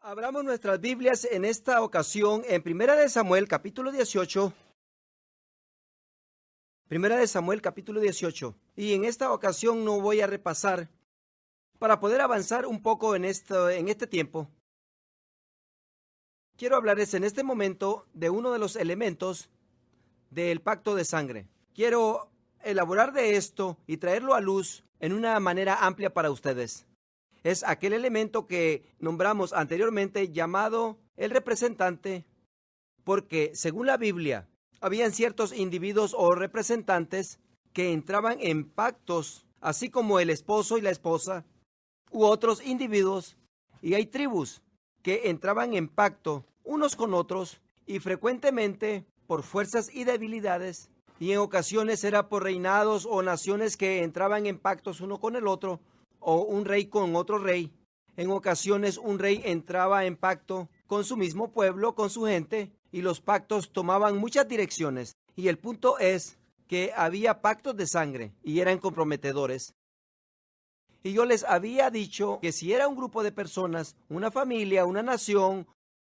Abramos nuestras Biblias en esta ocasión en Primera de Samuel, capítulo 18. Primera de Samuel, capítulo 18. Y en esta ocasión no voy a repasar para poder avanzar un poco en este tiempo. Quiero hablarles en este momento de uno de los elementos del pacto de sangre. Quiero elaborar de esto y traerlo a luz en una manera amplia para ustedes. Es aquel elemento que nombramos anteriormente llamado el representante, porque según la Biblia, habían ciertos individuos o representantes que entraban en pactos, así como el esposo y la esposa, u otros individuos, y hay tribus que entraban en pacto unos con otros, y frecuentemente por fuerzas y debilidades, y en ocasiones era por reinados o naciones que entraban en pactos uno con el otro, o un rey con otro rey. En ocasiones un rey entraba en pacto con su mismo pueblo, con su gente, y los pactos tomaban muchas direcciones. Y el punto es que había pactos de sangre y eran comprometedores. Y yo les había dicho que si era un grupo de personas, una familia, una nación,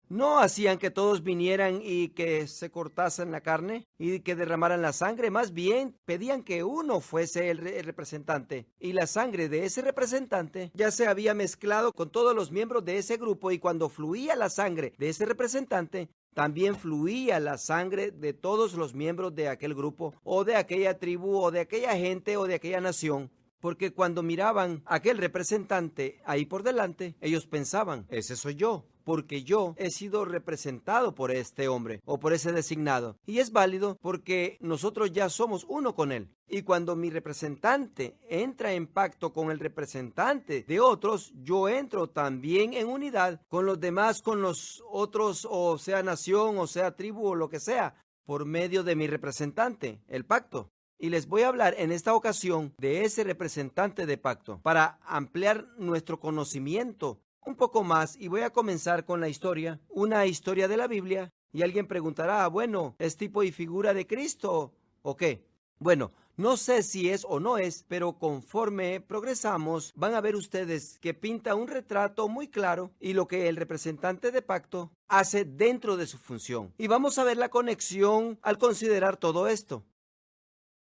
no hacían que todos vinieran y que se cortasen la carne y que derramaran la sangre. Más bien pedían que uno fuese el representante. Y la sangre de ese representante ya se había mezclado con todos los miembros de ese grupo. Y cuando fluía la sangre de ese representante, también fluía la sangre de todos los miembros de aquel grupo, o de aquella tribu, o de aquella gente, o de aquella nación. Porque cuando miraban a aquel representante ahí por delante, ellos pensaban, ese soy yo, porque yo he sido representado por este hombre o por ese designado. Y es válido porque nosotros ya somos uno con él. Y cuando mi representante entra en pacto con el representante de otros, yo entro también en unidad con los demás, con los otros, o sea nación, o sea tribu, o lo que sea, por medio de mi representante, el pacto. Y les voy a hablar en esta ocasión de ese representante de pacto para ampliar nuestro conocimiento un poco más, y voy a comenzar con la historia, una historia de la Biblia, y alguien preguntará, bueno, ¿es tipo y figura de Cristo o qué? Bueno, no sé si es o no es, pero conforme progresamos van a ver ustedes que pinta un retrato muy claro y lo que el representante de pacto hace dentro de su función. Y vamos a ver la conexión al considerar todo esto.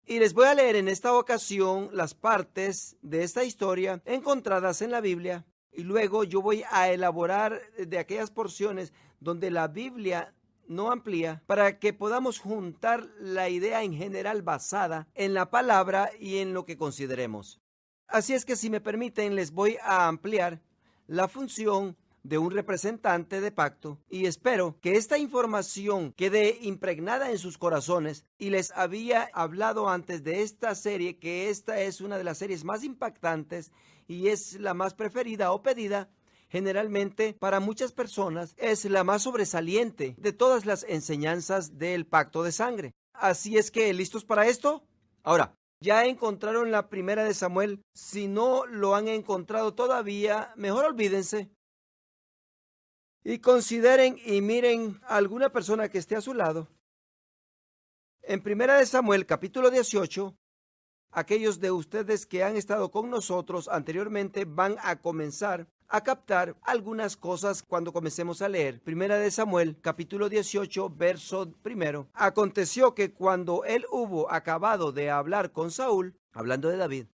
Y les voy a leer en esta ocasión las partes de esta historia encontradas en la Biblia, y luego yo voy a elaborar de aquellas porciones donde la Biblia no amplía, para que podamos juntar la idea en general basada en la palabra y en lo que consideremos. Así es que, si me permiten, les voy a ampliar la función de un representante de pacto, y espero que esta información quede impregnada en sus corazones. Y les había hablado antes de esta serie, que esta es una de las series más impactantes y es la más preferida o pedida generalmente para muchas personas. Es la más sobresaliente de todas las enseñanzas del pacto de sangre. Así es que, ¿listos para esto? Ahora, ¿ya encontraron la Primera de Samuel? Si no lo han encontrado todavía, mejor olvídense y consideren y miren a alguna persona que esté a su lado. En Primera de Samuel, capítulo 18, aquellos de ustedes que han estado con nosotros anteriormente van a comenzar a captar algunas cosas cuando comencemos a leer. Primera de Samuel, capítulo 18, verso 1. Aconteció que cuando él hubo acabado de hablar con Saúl, hablando de David,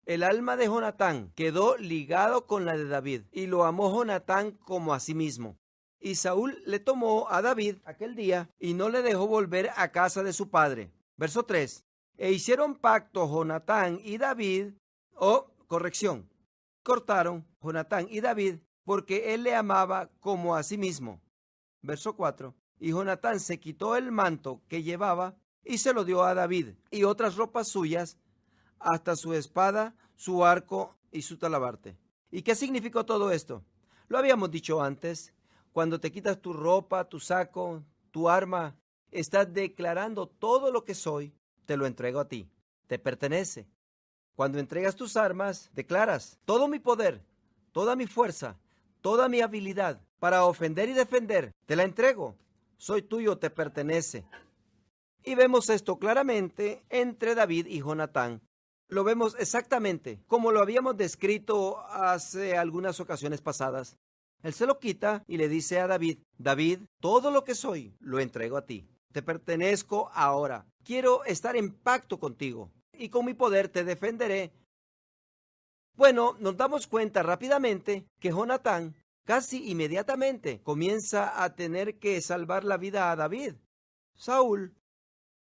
el alma de Jonatán quedó ligado con la de David, y lo amó Jonatán como a sí mismo. Y Saúl le tomó a David aquel día y no le dejó volver a casa de su padre. Verso 3. E hicieron pacto Jonatán y David, cortaron Jonatán y David, porque él le amaba como a sí mismo. Verso 4. Y Jonatán se quitó el manto que llevaba y se lo dio a David, y otras ropas suyas, hasta su espada, su arco y su talabarte. ¿Y qué significó todo esto? Lo habíamos dicho antes. Cuando te quitas tu ropa, tu saco, tu arma, estás declarando: todo lo que soy, te lo entrego a ti, te pertenece. Cuando entregas tus armas, declaras: todo mi poder, toda mi fuerza, toda mi habilidad para ofender y defender, te la entrego. Soy tuyo, te pertenece. Y vemos esto claramente entre David y Jonatán. Lo vemos exactamente como lo habíamos descrito hace algunas ocasiones pasadas. Él se lo quita y le dice a David: David, todo lo que soy lo entrego a ti. Te pertenezco ahora. Quiero estar en pacto contigo y con mi poder te defenderé. Bueno, nos damos cuenta rápidamente que Jonatán casi inmediatamente comienza a tener que salvar la vida a David. Saúl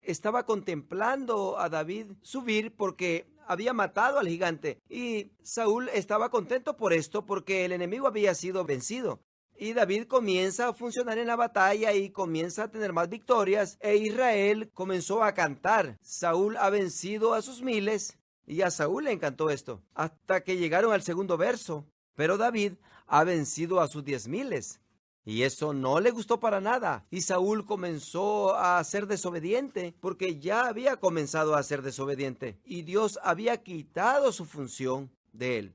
estaba contemplando a David subir porque había matado al gigante, y Saúl estaba contento por esto porque el enemigo había sido vencido. Y David comienza a funcionar en la batalla y comienza a tener más victorias, e Israel comenzó a cantar: Saúl ha vencido a sus miles. Y a Saúl le encantó esto, hasta que llegaron al segundo verso: pero David ha vencido a sus 10,000. Y eso no le gustó para nada. Y Saúl comenzó a ser desobediente porque ya había comenzado a ser desobediente. Y Dios había quitado su función de él.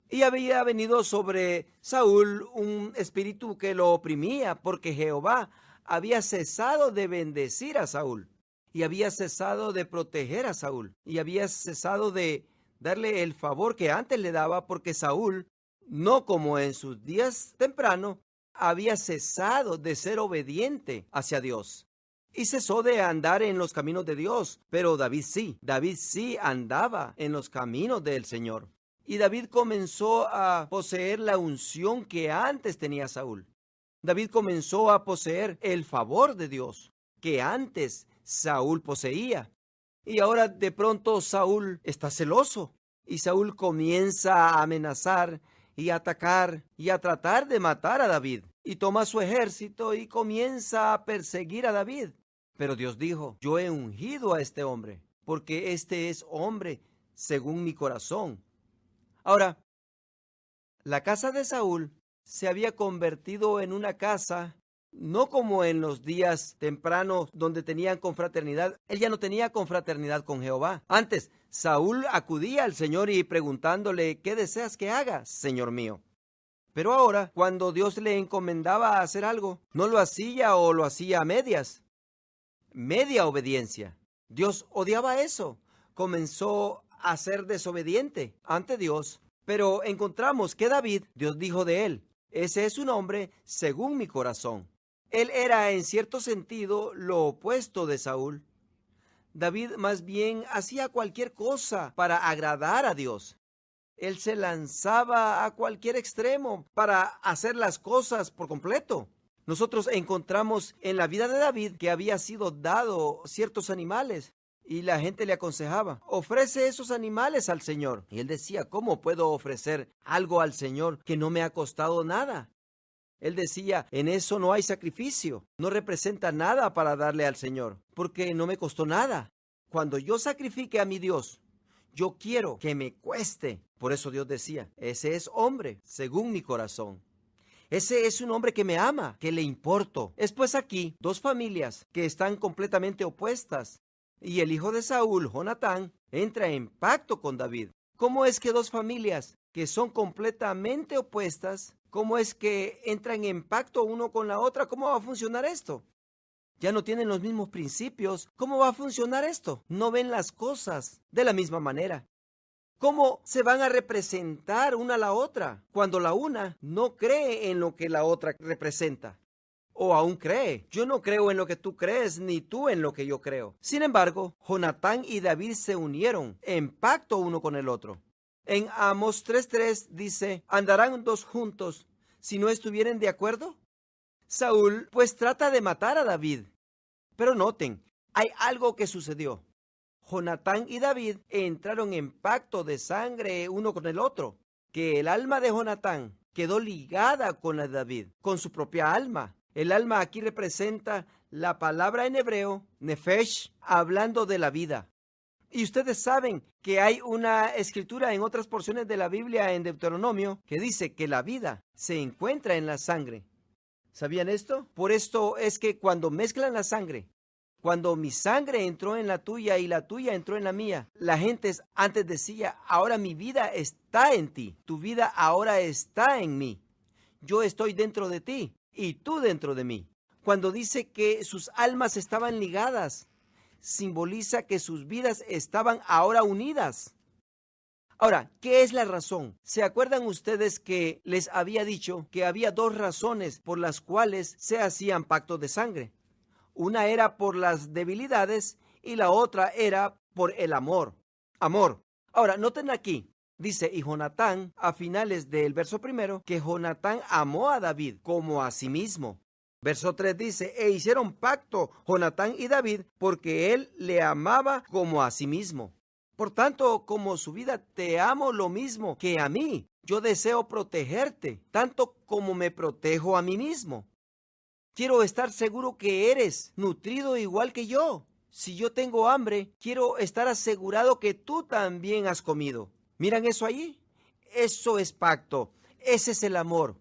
Y había venido sobre Saúl un espíritu que lo oprimía porque Jehová había cesado de bendecir a Saúl. Y había cesado de proteger a Saúl. Y había cesado de darle el favor que antes le daba, porque Saúl, no como en sus días temprano, había cesado de ser obediente hacia Dios y cesó de andar en los caminos de Dios. Pero David sí andaba en los caminos del Señor. Y David comenzó a poseer la unción que antes tenía Saúl. David comenzó a poseer el favor de Dios que antes Saúl poseía. Y ahora de pronto Saúl está celoso y Saúl comienza a amenazar y a atacar y a tratar de matar a David. Y toma su ejército y comienza a perseguir a David. Pero Dios dijo: yo he ungido a este hombre, porque este es hombre según mi corazón. Ahora, la casa de Saúl se había convertido en una casa, no como en los días tempranos donde tenían confraternidad. Él ya no tenía confraternidad con Jehová. Antes, Saúl acudía al Señor y preguntándole: ¿qué deseas que haga, Señor mío? Pero ahora, cuando Dios le encomendaba a hacer algo, no lo hacía, o lo hacía a medias. Media obediencia. Dios odiaba eso. Comenzó a ser desobediente ante Dios. Pero encontramos que David, Dios dijo de él: ese es un hombre según mi corazón. Él era en cierto sentido lo opuesto de Saúl. David más bien hacía cualquier cosa para agradar a Dios. Él se lanzaba a cualquier extremo para hacer las cosas por completo. Nosotros encontramos en la vida de David que había sido dado ciertos animales y la gente le aconsejaba: ofrece esos animales al Señor. Y él decía: ¿cómo puedo ofrecer algo al Señor que no me ha costado nada? Él decía: en eso no hay sacrificio, no representa nada para darle al Señor, porque no me costó nada. Cuando yo sacrifique a mi Dios, yo quiero que me cueste. Por eso Dios decía: ese es hombre según mi corazón. Ese es un hombre que me ama, que le importo. Es pues aquí dos familias que están completamente opuestas. Y el hijo de Saúl, Jonatán, entra en pacto con David. ¿Cómo es que dos familias que son completamente opuestas, cómo es que entran en pacto uno con la otra? ¿Cómo va a funcionar esto? Ya no tienen los mismos principios. ¿Cómo va a funcionar esto? No ven las cosas de la misma manera. ¿Cómo se van a representar una a la otra cuando la una no cree en lo que la otra representa? O aún cree: yo no creo en lo que tú crees, ni tú en lo que yo creo. Sin embargo, Jonatán y David se unieron en pacto uno con el otro. En Amós 3:3 dice: ¿andarán dos juntos si no estuvieren de acuerdo? Saúl pues trata de matar a David. Pero noten, hay algo que sucedió. Jonatán y David entraron en pacto de sangre uno con el otro, que el alma de Jonatán quedó ligada con la de David, con su propia alma. El alma aquí representa la palabra en hebreo, nefesh, hablando de la vida. Y ustedes saben que hay una escritura en otras porciones de la Biblia, en Deuteronomio, que dice que la vida se encuentra en la sangre. ¿Sabían esto? Por esto es que cuando mezclan la sangre, cuando mi sangre entró en la tuya y la tuya entró en la mía, la gente antes decía: ahora mi vida está en ti, tu vida ahora está en mí. Yo estoy dentro de ti y tú dentro de mí. Cuando dice que sus almas estaban ligadas, simboliza que sus vidas estaban ahora unidas. Ahora, ¿qué es la razón? ¿Se acuerdan ustedes que les había dicho que había dos razones por las cuales se hacían pactos de sangre? Una era por las debilidades y la otra era por el amor. Amor. Ahora, noten aquí, dice, y Jonatán, a finales del verso 1, que Jonatán amó a David como a sí mismo. Verso 3 dice, e hicieron pacto Jonatán y David porque él le amaba como a sí mismo. Por tanto, como su vida, te amo lo mismo que a mí. Yo deseo protegerte, tanto como me protejo a mí mismo. Quiero estar seguro que eres nutrido igual que yo. Si yo tengo hambre, quiero estar asegurado que tú también has comido. ¿Miran eso allí? Eso es pacto. Ese es el amor.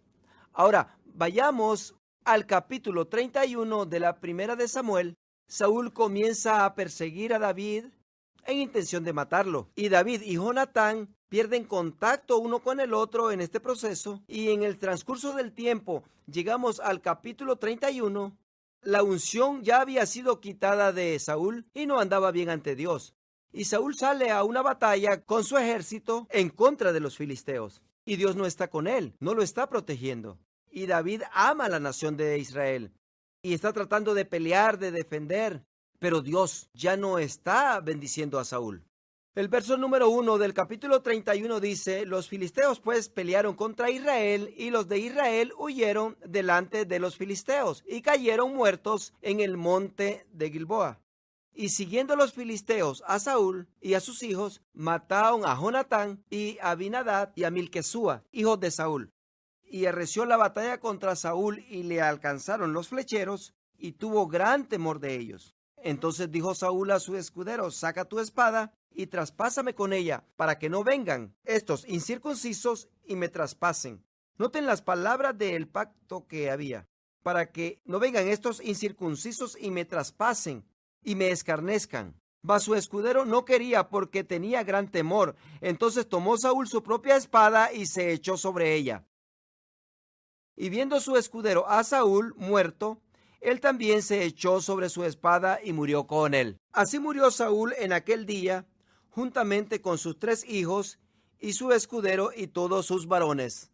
Ahora, vayamos al capítulo 31 de la primera de Samuel. Saúl comienza a perseguir a David en intención de matarlo. Y David y Jonatán pierden contacto uno con el otro en este proceso. Y en el transcurso del tiempo, llegamos al capítulo 31. La unción ya había sido quitada de Saúl y no andaba bien ante Dios. Y Saúl sale a una batalla con su ejército en contra de los filisteos. Y Dios no está con él, no lo está protegiendo. Y David ama a la nación de Israel y está tratando de pelear, de defender. Pero Dios ya no está bendiciendo a Saúl. El verso número 1 del capítulo 31 dice, los filisteos pues pelearon contra Israel y los de Israel huyeron delante de los filisteos y cayeron muertos en el monte de Gilboa. Y siguiendo los filisteos a Saúl y a sus hijos, mataron a Jonatán y a Abinadab y a Milquesúa, hijos de Saúl. Y arreció la batalla contra Saúl y le alcanzaron los flecheros y tuvo gran temor de ellos. Entonces dijo Saúl a su escudero, saca tu espada y traspásame con ella, para que no vengan estos incircuncisos y me traspasen. Noten las palabras del pacto que había, para que no vengan estos incircuncisos y me traspasen y me escarnezcan. Mas su escudero no quería porque tenía gran temor. Entonces tomó Saúl su propia espada y se echó sobre ella. Y viendo su escudero a Saúl muerto, él también se echó sobre su espada y murió con él. Así murió Saúl en aquel día, juntamente con sus 3 hijos y su escudero y todos sus varones.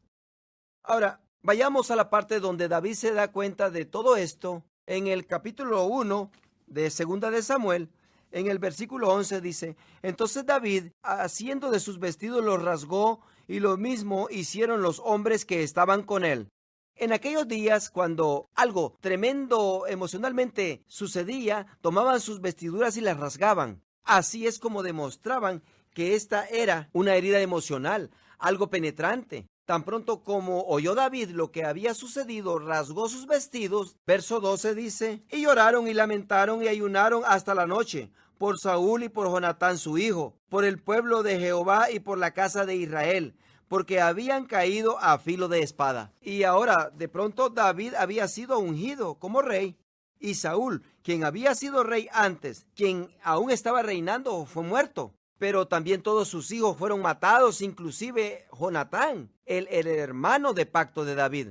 Ahora, vayamos a la parte donde David se da cuenta de todo esto. En el capítulo 1 de Segunda de Samuel, en el versículo 11 dice, entonces David, haciendo de sus vestidos, los rasgó, y lo mismo hicieron los hombres que estaban con él. En aquellos días, cuando algo tremendo emocionalmente sucedía, tomaban sus vestiduras y las rasgaban. Así es como demostraban que esta era una herida emocional, algo penetrante. Tan pronto como oyó David lo que había sucedido, rasgó sus vestidos. Verso 12 dice, y lloraron y lamentaron y ayunaron hasta la noche, por Saúl y por Jonatán su hijo, por el pueblo de Jehová y por la casa de Israel, porque habían caído a filo de espada. Y ahora, de pronto, David había sido ungido como rey, y Saúl, quien había sido rey antes, quien aún estaba reinando, fue muerto. Pero también todos sus hijos fueron matados, inclusive Jonatán, el hermano de pacto de David.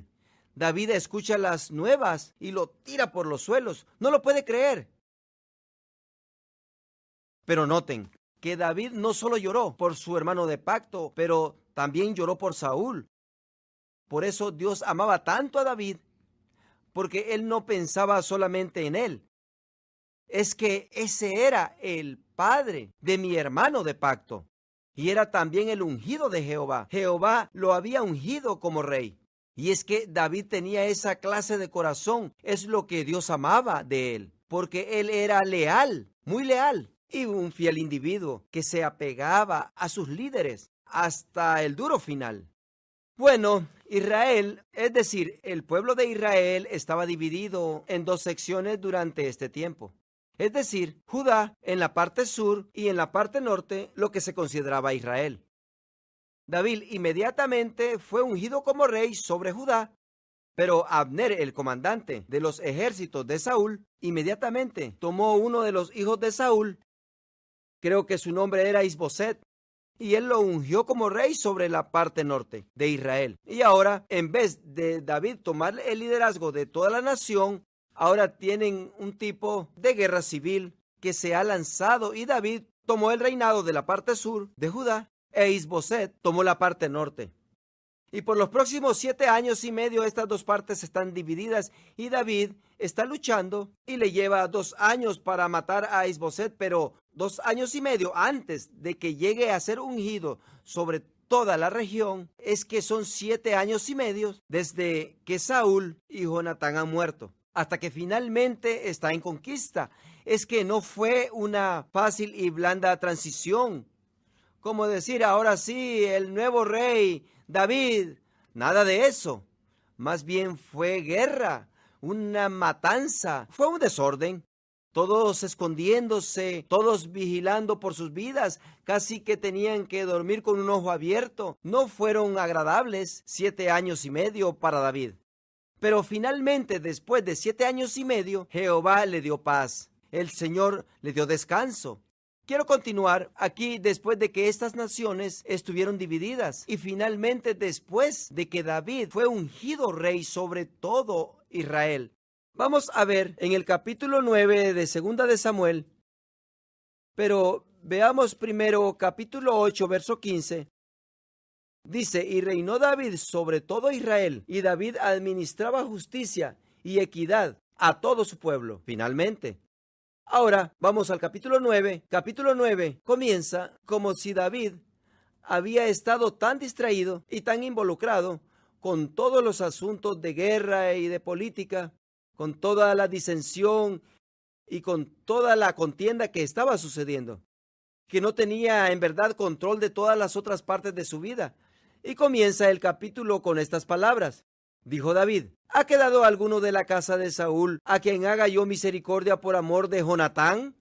David escucha las nuevas y lo tira por los suelos. No lo puede creer. Pero noten que David no solo lloró por su hermano de pacto, pero también lloró por Saúl. Por eso Dios amaba tanto a David, porque él no pensaba solamente en él. Es que ese era el padre de mi hermano de pacto, y era también el ungido de Jehová. Jehová lo había ungido como rey. Y es que David tenía esa clase de corazón, es lo que Dios amaba de él, porque él era leal, muy leal, y un fiel individuo que se apegaba a sus líderes hasta el duro final. Bueno, Israel, es decir, el pueblo de Israel estaba dividido en 2 secciones durante este tiempo. Es decir, Judá en la parte sur y en la parte norte, lo que se consideraba Israel. David inmediatamente fue ungido como rey sobre Judá, pero Abner, el comandante de los ejércitos de Saúl, inmediatamente tomó uno de los hijos de Saúl, creo que su nombre era Isboset, y él lo ungió como rey sobre la parte norte de Israel. Y ahora, en vez de David tomar el liderazgo de toda la nación, ahora tienen un tipo de guerra civil que se ha lanzado, y David tomó el reinado de la parte sur de Judá. e Isboset tomó la parte norte. Y por los próximos 7 años y medio estas dos partes están divididas y David está luchando y le lleva 2 años para matar a Isboset, pero 2 años y medio antes de que llegue a ser ungido sobre toda la región, es que son 7 años y medio desde que Saúl y Jonatán han muerto, hasta que finalmente está en conquista. Es que no fue una fácil y blanda transición, como decir ahora sí, el nuevo rey David, nada de eso. Más bien fue guerra, una matanza, fue un desorden. Todos escondiéndose, todos vigilando por sus vidas, casi que tenían que dormir con un ojo abierto. No fueron agradables 7 años y medio para David. Pero finalmente, después de 7 años y medio, Jehová le dio paz. El Señor le dio descanso. Quiero continuar aquí después de que estas naciones estuvieron divididas y finalmente después de que David fue ungido rey sobre todo Israel. Vamos a ver en el capítulo 9 de Segunda de Samuel, pero veamos primero capítulo 8, verso 15. Dice, y reinó David sobre todo Israel, y David administraba justicia y equidad a todo su pueblo. Finalmente. Ahora vamos al capítulo 9. Capítulo 9 comienza como si David había estado tan distraído y tan involucrado con todos los asuntos de guerra y de política, con toda la disensión y con toda la contienda que estaba sucediendo, que no tenía en verdad control de todas las otras partes de su vida. Y comienza el capítulo con estas palabras. Dijo David, ¿ha quedado alguno de la casa de Saúl a quien haga yo misericordia por amor de Jonatán?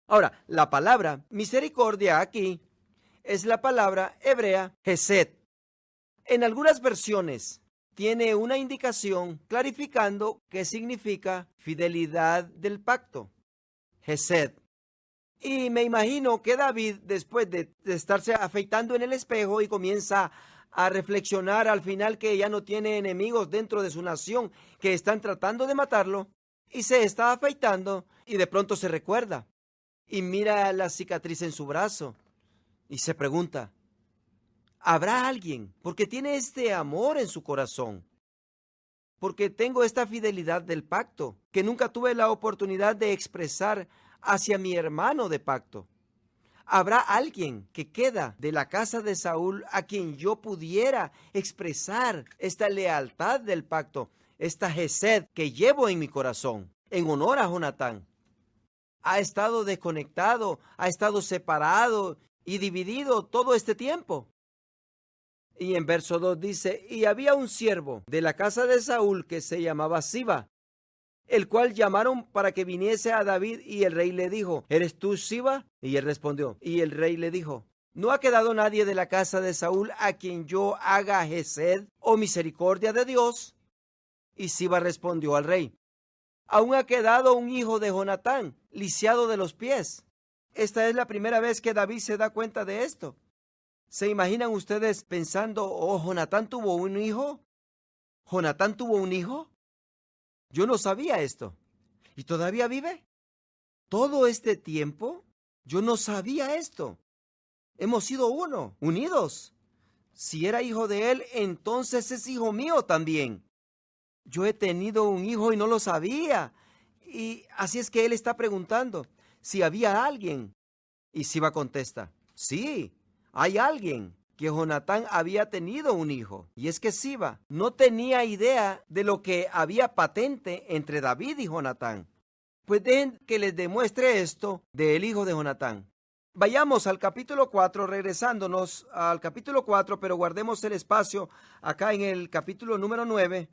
Ahora, la palabra misericordia aquí es la palabra hebrea hesed. En algunas versiones tiene una indicación clarificando qué significa fidelidad del pacto, hesed. Y me imagino que David, después de estarse afeitando en el espejo y comienza a reflexionar al final que ya no tiene enemigos dentro de su nación que están tratando de matarlo, y se está afeitando y de pronto se recuerda y mira la cicatriz en su brazo y se pregunta, ¿habrá alguien? Porque tiene este amor en su corazón, porque tengo esta fidelidad del pacto que nunca tuve la oportunidad de expresar hacia mi hermano de pacto. ¿Habrá alguien que queda de la casa de Saúl a quien yo pudiera expresar esta lealtad del pacto, esta hesed que llevo en mi corazón, en honor a Jonatán? Ha estado desconectado, ha estado separado y dividido todo este tiempo. Y en verso 2 dice, y había un siervo de la casa de Saúl que se llamaba Siba, el cual llamaron para que viniese a David, y el rey le dijo, ¿eres tú Siba? Y él respondió, y el rey le dijo, ¿no ha quedado nadie de la casa de Saúl a quien yo haga hesed o misericordia de Dios? Y Siba respondió al rey, aún ha quedado un hijo de Jonatán, lisiado de los pies. Esta es la primera vez que David se da cuenta de esto. ¿Se imaginan ustedes pensando, oh, Jonatán tuvo un hijo? ¿Jonatán tuvo un hijo? Yo no sabía esto. ¿Y todavía vive? ¿Todo este tiempo? Yo no sabía esto. Hemos sido uno, unidos. Si era hijo de él, entonces es hijo mío también. Yo he tenido un hijo y no lo sabía. Y así es que él está preguntando si había alguien. Y Siba contesta, sí, hay alguien. Que Jonatán había tenido un hijo. Y es que Siba no tenía idea de lo que había patente entre David y Jonatán. Pues dejen que les demuestre esto del hijo de Jonatán. Vayamos al capítulo 4, regresándonos al capítulo 4, pero guardemos el espacio acá en el capítulo número 9.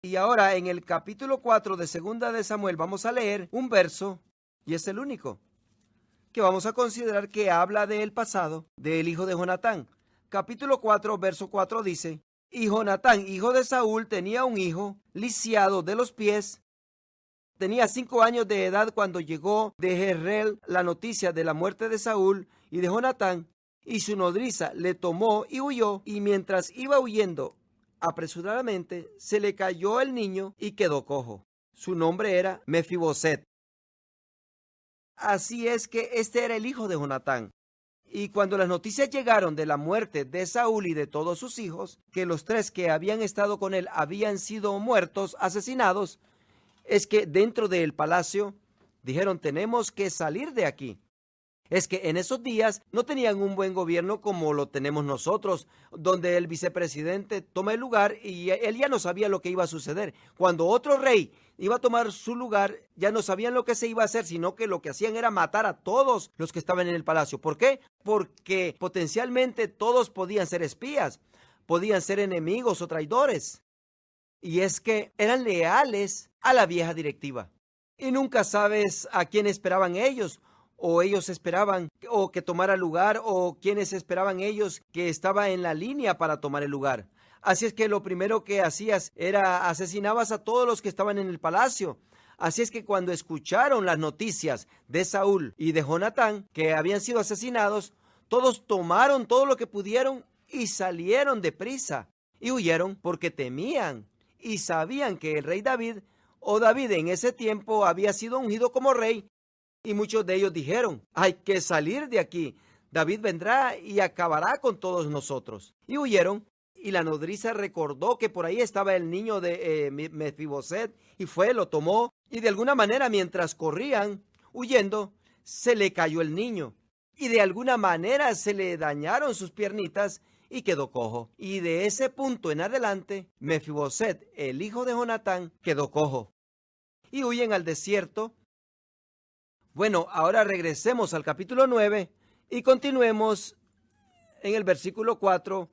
Y ahora en el capítulo 4 de Segunda de Samuel vamos a leer un verso, y es el único que vamos a considerar que habla del pasado del hijo de Jonatán. Capítulo 4, verso 4 dice, y Jonatán, hijo de Saúl, tenía un hijo lisiado de los pies. Tenía 5 años de edad cuando llegó de Jezreel la noticia de la muerte de Saúl y de Jonatán, y su nodriza le tomó y huyó, y mientras iba huyendo apresuradamente, se le cayó el niño y quedó cojo. Su nombre era Mefiboset. Así es que este era el hijo de Jonatán. Y cuando las noticias llegaron de la muerte de Saúl y de todos sus hijos, que los 3 que habían estado con él habían sido muertos, asesinados, es que dentro del palacio dijeron: tenemos que salir de aquí. Es que en esos días no tenían un buen gobierno como lo tenemos nosotros, donde el vicepresidente toma el lugar y él ya no sabía lo que iba a suceder. Cuando otro rey iba a tomar su lugar, ya no sabían lo que se iba a hacer, sino que lo que hacían era matar a todos los que estaban en el palacio. ¿Por qué? Porque potencialmente todos podían ser espías, podían ser enemigos o traidores. Y es que eran leales a la vieja directiva. Y nunca sabes a quién esperaban ellos, o ellos esperaban o que tomara lugar, o quienes esperaban ellos que estaba en la línea para tomar el lugar. Así es que lo primero que hacías era asesinabas a todos los que estaban en el palacio. Así es que cuando escucharon las noticias de Saúl y de Jonatán que habían sido asesinados, todos tomaron todo lo que pudieron y salieron deprisa y huyeron porque temían y sabían que el rey David, o David en ese tiempo, había sido ungido como rey. Y muchos de ellos dijeron: hay que salir de aquí. David vendrá y acabará con todos nosotros. Y huyeron. Y la nodriza recordó que por ahí estaba el niño de Mefiboset, y fue, lo tomó. Y de alguna manera, mientras corrían, huyendo, se le cayó el niño. Y de alguna manera se le dañaron sus piernitas y quedó cojo. Y de ese punto en adelante, Mefiboset, el hijo de Jonatán, quedó cojo. Y huyen al desierto. Bueno, ahora regresemos al capítulo 9 y continuemos en el versículo 4.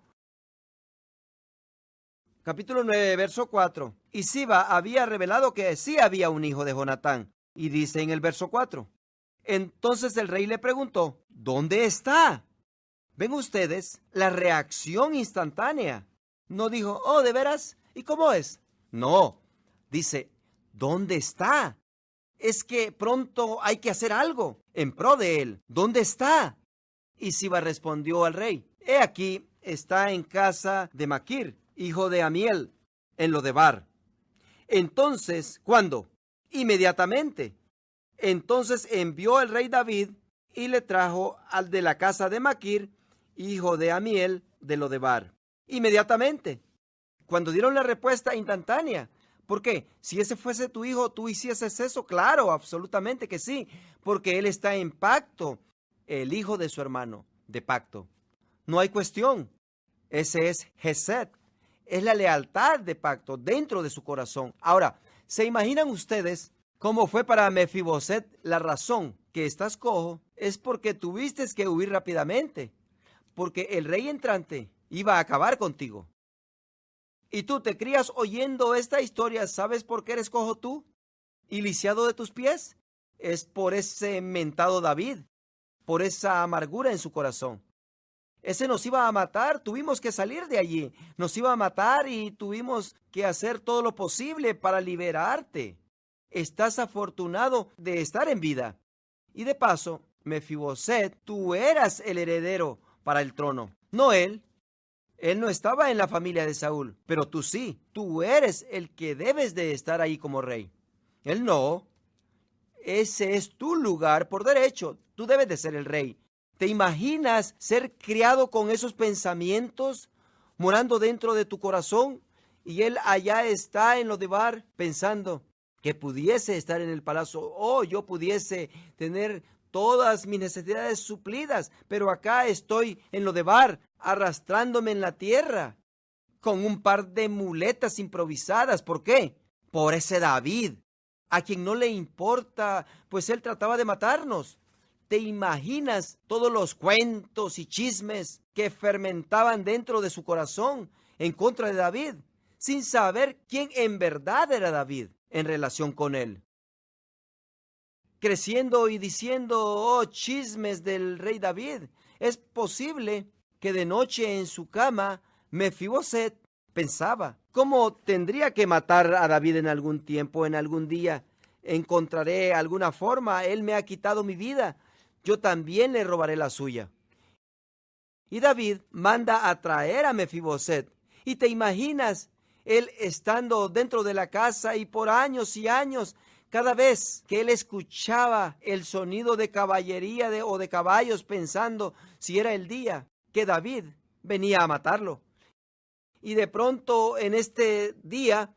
Capítulo 9, verso 4. Y Siba había revelado que sí había un hijo de Jonatán. Y dice en el verso 4. Entonces el rey le preguntó: ¿dónde está? ¿Ven ustedes la reacción instantánea? No dijo: oh, ¿de veras? ¿Y cómo es? No, dice: ¿dónde está? Es que pronto hay que hacer algo en pro de él. ¿Dónde está? Y Siba respondió al rey: he aquí, está en casa de Maquir, hijo de Amiel, en Lodebar. Entonces, ¿cuándo? Inmediatamente. Entonces envió el rey David y le trajo al de la casa de Maquir, hijo de Amiel, de Lodebar. Inmediatamente. Cuando dieron la respuesta instantánea. ¿Por qué? Si ese fuese tu hijo, ¿tú hicieses eso? Claro, absolutamente que sí, porque él está en pacto, el hijo de su hermano, de pacto. No hay cuestión. Ese es Hesed. Es la lealtad de pacto dentro de su corazón. Ahora, ¿se imaginan ustedes cómo fue para Mefiboset la razón que estás cojo? Es porque tuviste que huir rápidamente, porque el rey entrante iba a acabar contigo. Y tú te crías oyendo esta historia. ¿Sabes por qué eres cojo tú y lisiado de tus pies? Es por ese mentado David, por esa amargura en su corazón. Ese nos iba a matar, tuvimos que salir de allí. Nos iba a matar y tuvimos que hacer todo lo posible para liberarte. Estás afortunado de estar en vida. Y de paso, Mefiboset, tú eras el heredero para el trono, no él. Él no estaba en la familia de Saúl, pero tú sí. Tú eres el que debes de estar ahí como rey. Él no. Ese es tu lugar por derecho. Tú debes de ser el rey. ¿Te imaginas ser criado con esos pensamientos morando dentro de tu corazón? Y él allá está en Lodebar pensando que pudiese estar en el palacio. Oh, yo pudiese tener todas mis necesidades suplidas, pero acá estoy en Lodebar, arrastrándome en la tierra, con un par de muletas improvisadas. ¿Por qué? Por ese David, a quien no le importa, pues él trataba de matarnos. ¿Te imaginas todos los cuentos y chismes que fermentaban dentro de su corazón en contra de David, sin saber quién en verdad era David en relación con él? Creciendo y diciendo, oh, chismes del rey David. Es posible que de noche en su cama, Mefiboset pensaba: ¿cómo tendría que matar a David en algún tiempo, en algún día? Encontraré alguna forma. Él me ha quitado mi vida. Yo también le robaré la suya. Y David manda a traer a Mefiboset. Y te imaginas él estando dentro de la casa y por años y años Cada vez que él escuchaba el sonido de caballería o de caballos, pensando si era el día que David venía a matarlo. Y de pronto en este día,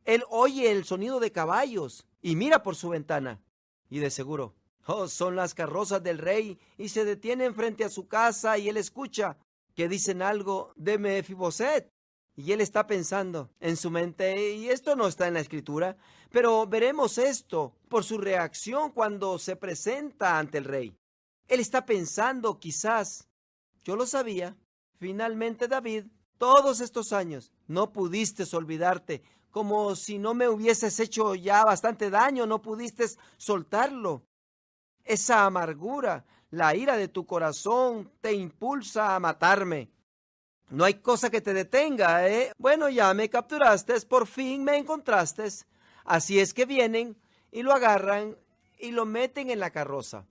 él oye el sonido de caballos y mira por su ventana. Y de seguro, son las carrozas del rey, y se detienen frente a su casa y él escucha que dicen algo de Mefiboset. Y él está pensando en su mente, y esto no está en la escritura, pero veremos esto por su reacción cuando se presenta ante el rey. Él está pensando, quizás, yo lo sabía, finalmente David, todos estos años, no pudiste olvidarte, como si no me hubieses hecho ya bastante daño, no pudiste soltarlo. Esa amargura, la ira de tu corazón te impulsa a matarme. No hay cosa que te detenga, ¿eh? Bueno, ya me capturaste, por fin me encontraste. Así es que vienen y lo agarran y lo meten en la carroza.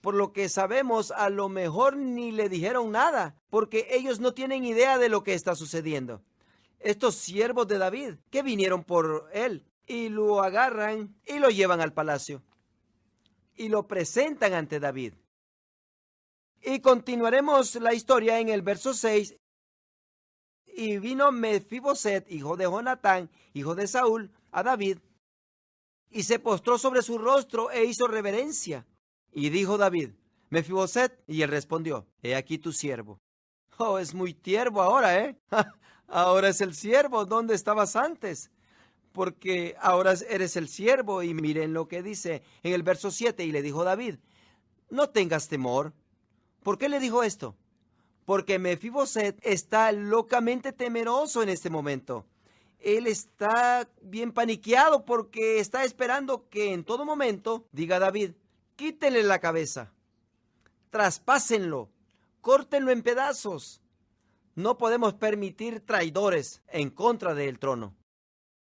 Por lo que sabemos, a lo mejor ni le dijeron nada, porque ellos no tienen idea de lo que está sucediendo. Estos siervos de David que vinieron por él y lo agarran y lo llevan al palacio y lo presentan ante David. Y continuaremos la historia en el verso 6. Y vino Mefiboset, hijo de Jonatán, hijo de Saúl, a David, y se postró sobre su rostro e hizo reverencia. Y dijo David, Mefiboset, y él respondió, he aquí tu siervo. Oh, es muy tierno ahora, ¿eh? Ahora es el siervo. ¿Dónde estabas antes? Porque ahora eres el siervo. Y miren lo que dice en el verso 7. Y le dijo David, no tengas temor. ¿Por qué le dijo esto? Porque Mefiboset está locamente temeroso en este momento. Él está bien paniqueado porque está esperando que en todo momento diga David, quítenle la cabeza, traspásenlo, córtenlo en pedazos. No podemos permitir traidores en contra del trono.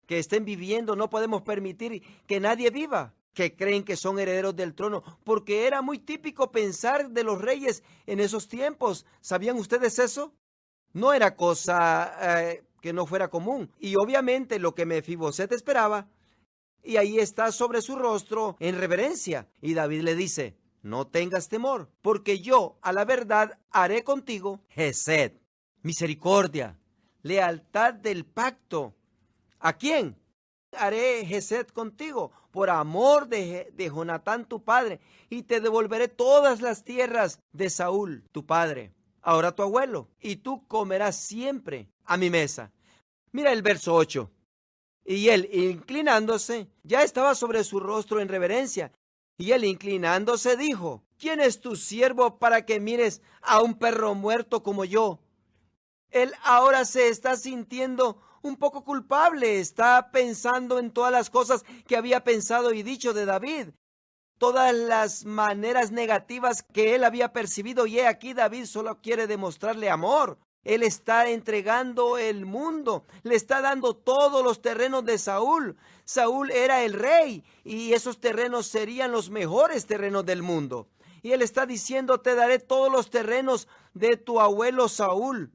Que estén viviendo, no podemos permitir que nadie viva, que creen que son herederos del trono, porque era muy típico pensar de los reyes en esos tiempos. ¿Sabían ustedes eso? No era cosa que no fuera común. Y obviamente lo que Mefiboset esperaba, y ahí está sobre su rostro en reverencia. Y David le dice, no tengas temor, porque yo a la verdad haré contigo Hesed, misericordia, lealtad del pacto. ¿A quién? Haré Hesed contigo por amor de Jonatán tu padre, y te devolveré todas las tierras de Saúl tu padre, ahora tu abuelo, y tú comerás siempre a mi mesa. Mira el verso 8. Y él, inclinándose, ya estaba sobre su rostro en reverencia, y él, inclinándose, dijo, ¿quién es tu siervo para que mires a un perro muerto como yo? Él ahora se está sintiendo un poco culpable, está pensando en todas las cosas que había pensado y dicho de David, todas las maneras negativas que él había percibido, y aquí David solo quiere demostrarle amor. Él está entregando el mundo, le está dando todos los terrenos de Saúl. Saúl era el rey y esos terrenos serían los mejores terrenos del mundo. Y él está diciendo, te daré todos los terrenos de tu abuelo Saúl.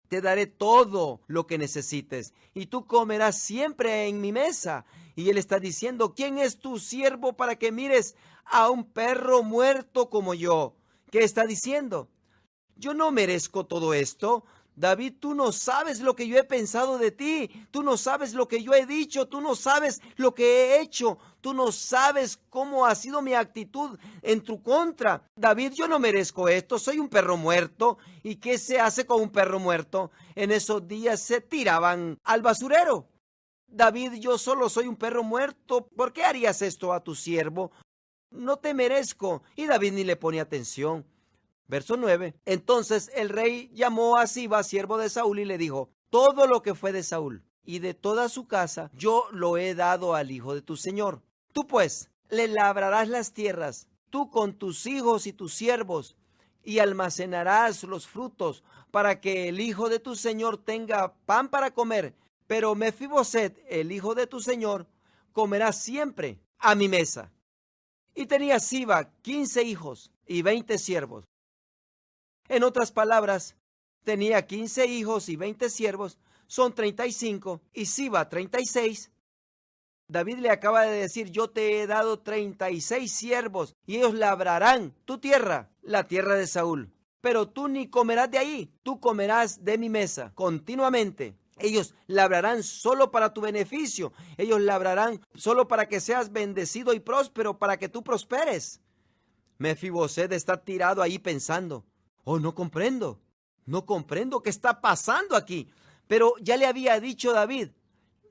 Te daré todo lo que necesites y tú comerás siempre en mi mesa. Y él está diciendo, ¿quién es tu siervo para que mires a un perro muerto como yo? ¿Qué está diciendo? Yo no merezco todo esto. David, tú no sabes lo que yo he pensado de ti. Tú no sabes lo que yo he dicho. Tú no sabes lo que he hecho. Tú no sabes cómo ha sido mi actitud en tu contra. David, yo no merezco esto. Soy un perro muerto. ¿Y qué se hace con un perro muerto? En esos días se tiraban al basurero. David, yo solo soy un perro muerto. ¿Por qué harías esto a tu siervo? No te merezco. Y David ni le pone atención. Verso 9. Entonces el rey llamó a Siba, siervo de Saúl, y le dijo, todo lo que fue de Saúl y de toda su casa, yo lo he dado al hijo de tu señor. Tú pues le labrarás las tierras, tú con tus hijos y tus siervos, y almacenarás los frutos para que el hijo de tu señor tenga pan para comer. Pero Mefiboset, el hijo de tu señor, comerá siempre a mi mesa. Y tenía Siba 15 hijos y 20 siervos. En otras palabras, tenía 15 hijos y 20 siervos, son 35, y Siba 36. David le acaba de decir: yo te he dado 36 siervos y ellos labrarán tu tierra, la tierra de Saúl. Pero tú ni comerás de ahí, tú comerás de mi mesa continuamente. Ellos labrarán solo para tu beneficio. Ellos labrarán solo para que seas bendecido y próspero, para que tú prosperes. Mefiboset está tirado ahí pensando: oh, no comprendo qué está pasando aquí. Pero ya le había dicho David: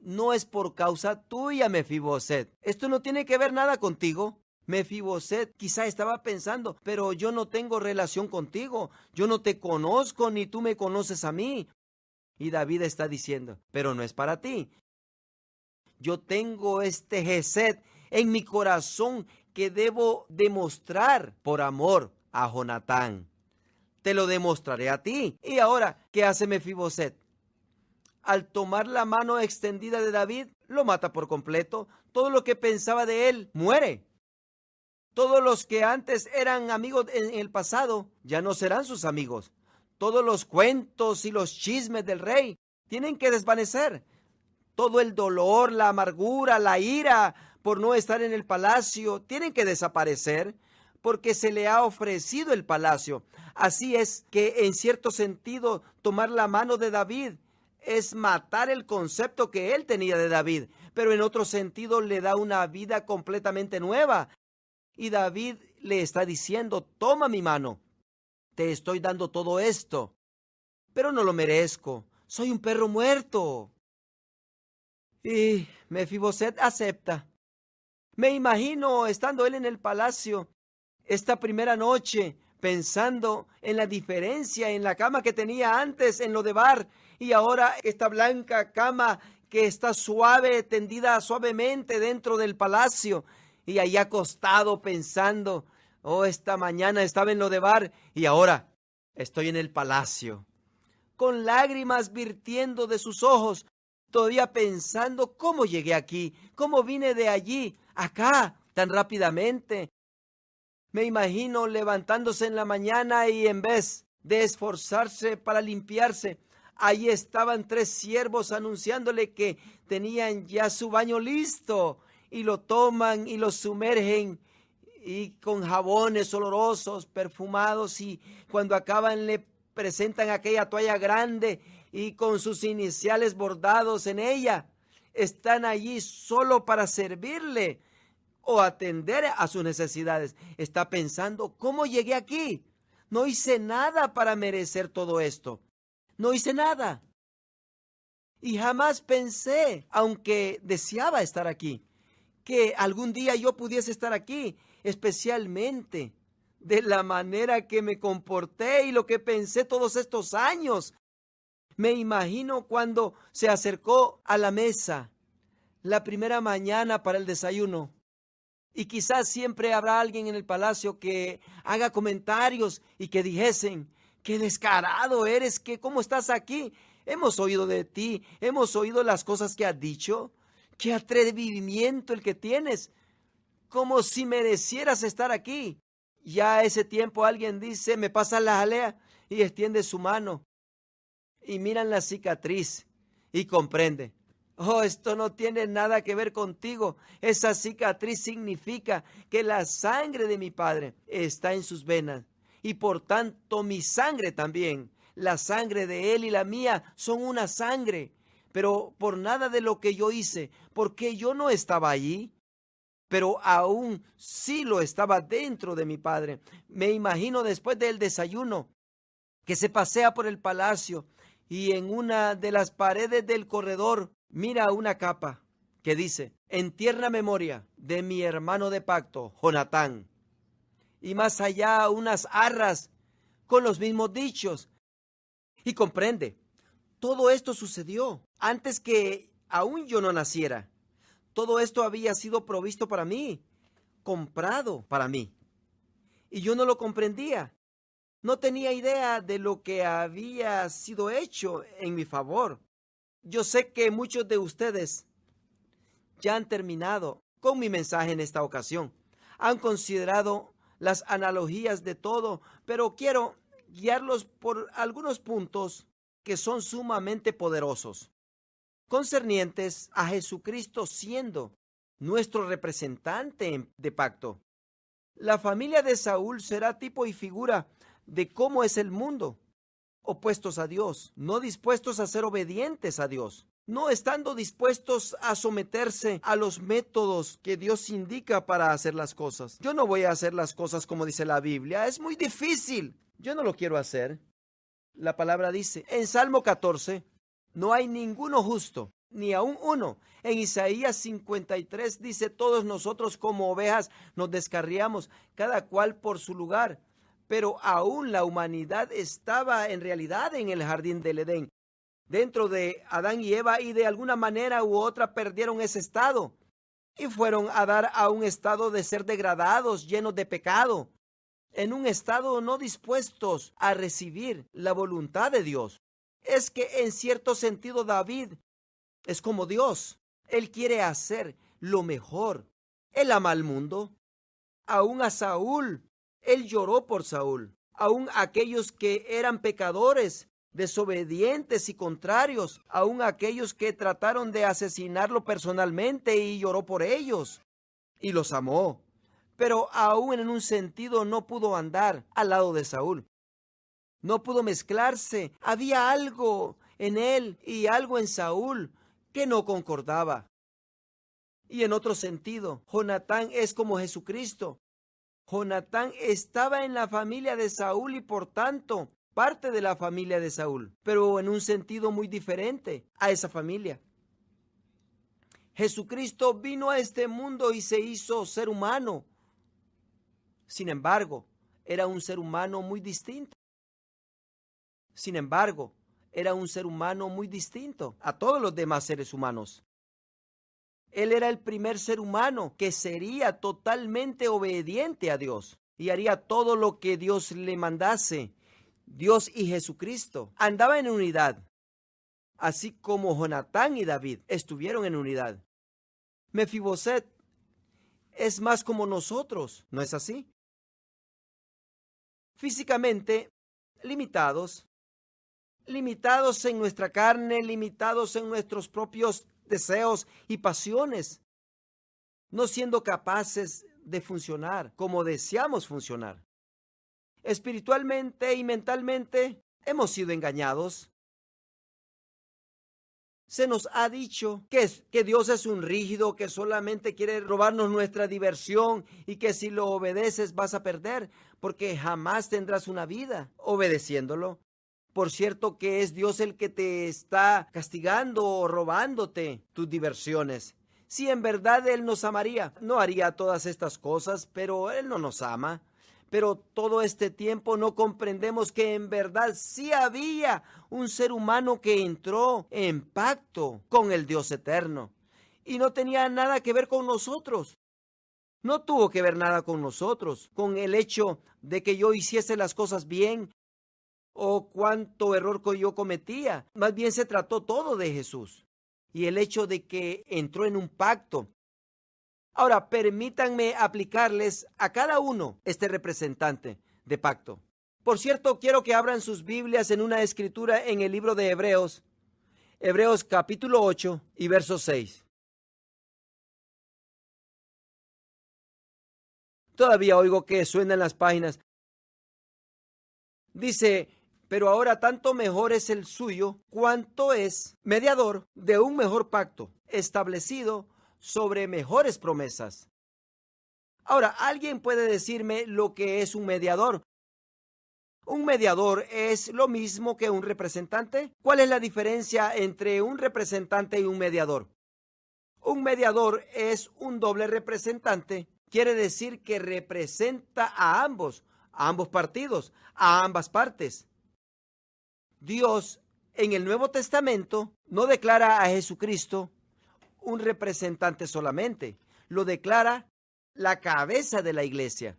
no es por causa tuya, Mefiboset. Esto no tiene que ver nada contigo. Mefiboset quizá estaba pensando: pero yo no tengo relación contigo. Yo no te conozco ni tú me conoces a mí. Y David está diciendo: pero no es para ti. Yo tengo este Gesed en mi corazón que debo demostrar por amor a Jonatán. Te lo demostraré a ti. Y ahora, ¿qué hace Mefiboset? Al tomar la mano extendida de David, lo mata por completo. Todo lo que pensaba de él muere. Todos los que antes eran amigos en el pasado ya no serán sus amigos. Todos los cuentos y los chismes del rey tienen que desvanecer. Todo el dolor, la amargura, la ira por no estar en el palacio tienen que desaparecer, porque se le ha ofrecido el palacio. Así es que, en cierto sentido, tomar la mano de David es matar el concepto que él tenía de David, pero en otro sentido le da una vida completamente nueva. Y David le está diciendo: toma mi mano, te estoy dando todo esto, pero no lo merezco, soy un perro muerto. Y Mefiboset acepta. Me imagino estando él en el palacio esta primera noche, pensando en la diferencia en la cama que tenía antes en Lodebar, y ahora esta blanca cama que está suave, tendida suavemente dentro del palacio, y ahí acostado pensando: oh, esta mañana estaba en Lodebar y ahora estoy en el palacio, con lágrimas virtiendo de sus ojos, todavía pensando: cómo llegué aquí, cómo vine de allí acá tan rápidamente. Me imagino levantándose en la mañana y, en vez de esforzarse para limpiarse, ahí estaban 3 siervos anunciándole que tenían ya su baño listo, y lo toman y lo sumergen y con jabones olorosos, perfumados, y cuando acaban le presentan aquella toalla grande y con sus iniciales bordados en ella. Están allí solo para servirle o atender a sus necesidades. Está pensando: ¿cómo llegué aquí? No hice nada para merecer todo esto. No hice nada. Y jamás pensé, aunque deseaba estar aquí, que algún día yo pudiese estar aquí, especialmente de la manera que me comporté y lo que pensé todos estos años. Me imagino cuando se acercó a la mesa la primera mañana para el desayuno. Y quizás siempre habrá alguien en el palacio que haga comentarios y que dijesen: qué descarado eres, que cómo estás aquí. Hemos oído de ti, hemos oído las cosas que has dicho. Qué atrevimiento el que tienes, como si merecieras estar aquí. Ya a ese tiempo alguien dice: me pasa la jalea, y extiende su mano y miran la cicatriz y comprende: oh, esto no tiene nada que ver contigo. Esa cicatriz significa que la sangre de mi padre está en sus venas, y por tanto mi sangre también. La sangre de él y la mía son una sangre. Pero por nada de lo que yo hice, porque yo no estaba allí, pero aún sí lo estaba dentro de mi padre. Me imagino después del desayuno que se pasea por el palacio y en una de las paredes del corredor mira una capa que dice: en tierna memoria de mi hermano de pacto, Jonatán. Y más allá unas arras con los mismos dichos. Y comprende, todo esto sucedió antes que aún yo no naciera. Todo esto había sido provisto para mí, comprado para mí. Y yo no lo comprendía. No tenía idea de lo que había sido hecho en mi favor. Yo sé que muchos de ustedes ya han terminado con mi mensaje en esta ocasión. Han considerado las analogías de todo, pero quiero guiarlos por algunos puntos que son sumamente poderosos, concernientes a Jesucristo siendo nuestro representante de pacto. La familia de Saúl será tipo y figura de cómo es el mundo, opuestos a Dios, no dispuestos a ser obedientes a Dios, no estando dispuestos a someterse a los métodos que Dios indica para hacer las cosas. Yo no voy a hacer las cosas como dice la Biblia, es muy difícil, yo no lo quiero hacer. La palabra dice en Salmo 14, no hay ninguno justo, ni aun uno. En Isaías 53 dice, todos nosotros como ovejas nos descarriamos, cada cual por su lugar. Pero aún la humanidad estaba en realidad en el jardín del Edén, dentro de Adán y Eva, y de alguna manera u otra perdieron ese estado y fueron a dar a un estado de ser degradados, llenos de pecado, en un estado no dispuestos a recibir la voluntad de Dios. Es que en cierto sentido David es como Dios. Él quiere hacer lo mejor. Él ama al mundo. Aún a Saúl, él lloró por Saúl. Aún aquellos que eran pecadores, desobedientes y contrarios, aún aquellos que trataron de asesinarlo personalmente, y lloró por ellos y los amó. Pero aún en un sentido no pudo andar al lado de Saúl. No pudo mezclarse. Había algo en él y algo en Saúl que no concordaba. Y en otro sentido, Jonatán es como Jesucristo. Jonatán estaba en la familia de Saúl y por tanto parte de la familia de Saúl, pero en un sentido muy diferente a esa familia. Jesucristo vino a este mundo y se hizo ser humano. Sin embargo, era un ser humano muy distinto. Sin embargo, era un ser humano muy distinto a todos los demás seres humanos. Él era el primer ser humano que sería totalmente obediente a Dios y haría todo lo que Dios le mandase. Dios y Jesucristo andaban en unidad, así como Jonatán y David estuvieron en unidad. Mefiboset es más como nosotros, ¿no es así? Físicamente limitados en nuestra carne, limitados en nuestros propios deseos y pasiones, no siendo capaces de funcionar como deseamos funcionar. Espiritualmente y mentalmente hemos sido engañados. Se nos ha dicho que Dios es un rígido, que solamente quiere robarnos nuestra diversión y que si lo obedeces vas a perder, porque jamás tendrás una vida obedeciéndolo. Por cierto que es Dios el que te está castigando o robándote tus diversiones. Si en verdad Él nos amaría, no haría todas estas cosas, pero Él no nos ama. Pero todo este tiempo no comprendemos que en verdad sí había un ser humano que entró en pacto con el Dios eterno. Y no tenía nada que ver con nosotros. No tuvo que ver nada con nosotros, con el hecho de que yo hiciese las cosas bien o cuánto error que yo cometía. Más bien se trató todo de Jesús y el hecho de que entró en un pacto. Ahora, permítanme aplicarles a cada uno este representante de pacto. Por cierto, quiero que abran sus Biblias en una escritura en el libro de Hebreos, Hebreos capítulo 8 y verso 6. Todavía oigo que suenan las páginas. Dice, pero ahora tanto mejor es el suyo, cuanto es mediador de un mejor pacto, establecido sobre mejores promesas. Ahora, ¿alguien puede decirme lo que es un mediador? ¿Un mediador es lo mismo que un representante? ¿Cuál es la diferencia entre un representante y un mediador? Un mediador es un doble representante. Quiere decir que representa a ambos partidos, a ambas partes. Dios en el Nuevo Testamento no declara a Jesucristo un representante solamente, lo declara la cabeza de la iglesia,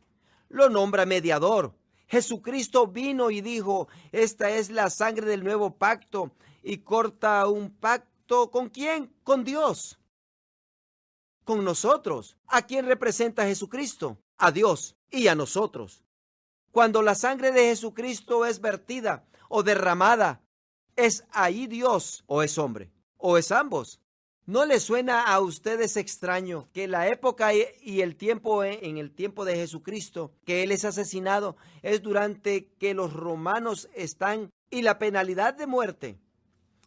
lo nombra mediador. Jesucristo vino y dijo, esta es la sangre del nuevo pacto, y corta un pacto ¿con quién? Con Dios, con nosotros. ¿A quién representa Jesucristo? A Dios y a nosotros. Cuando la sangre de Jesucristo es vertida o derramada, ¿es ahí Dios o es hombre? ¿O es ambos? ¿No les suena a ustedes extraño que la época y el tiempo en el tiempo de Jesucristo, que Él es asesinado, es durante que los romanos están y la penalidad de muerte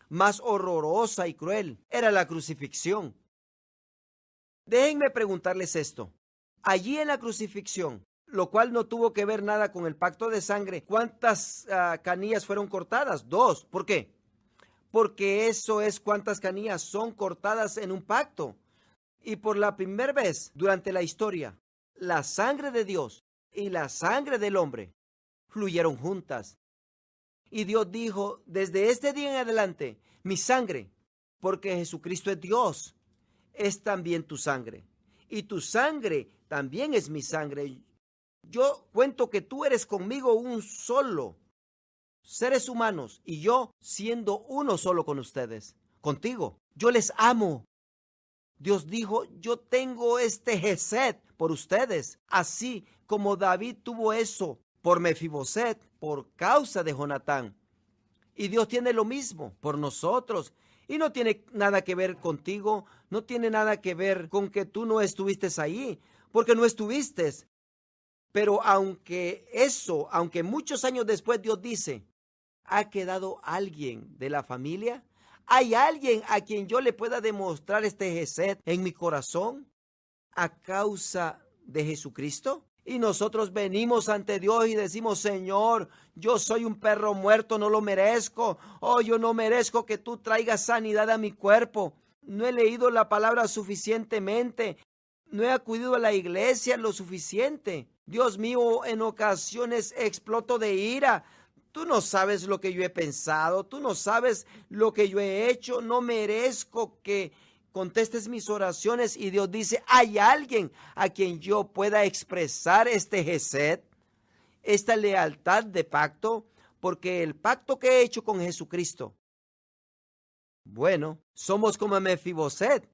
más horrorosa y cruel era la crucifixión? Déjenme preguntarles esto. Allí en la crucifixión, lo cual no tuvo que ver nada con el pacto de sangre, ¿cuántas canillas fueron cortadas? 2. ¿Por qué? Porque eso es cuántas canillas son cortadas en un pacto. Y por la primera vez durante la historia, la sangre de Dios y la sangre del hombre fluyeron juntas. Y Dios dijo, desde este día en adelante, mi sangre, porque Jesucristo es Dios, es también tu sangre. Y tu sangre también es mi sangre. Yo cuento que tú eres conmigo un solo. Seres humanos y yo siendo uno solo con ustedes, contigo. Yo les amo. Dios dijo, yo tengo este Gesed por ustedes, así como David tuvo eso por Mefiboset, por causa de Jonatán. Y Dios tiene lo mismo por nosotros. Y no tiene nada que ver contigo, no tiene nada que ver con que tú no estuviste ahí, porque no estuviste. Pero aunque muchos años después Dios dice, ¿ha quedado alguien de la familia? ¿Hay alguien a quien yo le pueda demostrar este Gesed en mi corazón a causa de Jesucristo? Y nosotros venimos ante Dios y decimos, Señor, yo soy un perro muerto, no lo merezco. Oh, yo no merezco que tú traigas sanidad a mi cuerpo. No he leído la palabra suficientemente. No he acudido a la iglesia lo suficiente. Dios mío, en ocasiones exploto de ira. Tú no sabes lo que yo he pensado, tú no sabes lo que yo he hecho, no merezco que contestes mis oraciones. Y Dios dice, ¿hay alguien a quien yo pueda expresar este Gesed, esta lealtad de pacto? Porque el pacto que he hecho con Jesucristo, bueno, somos como Mefiboset.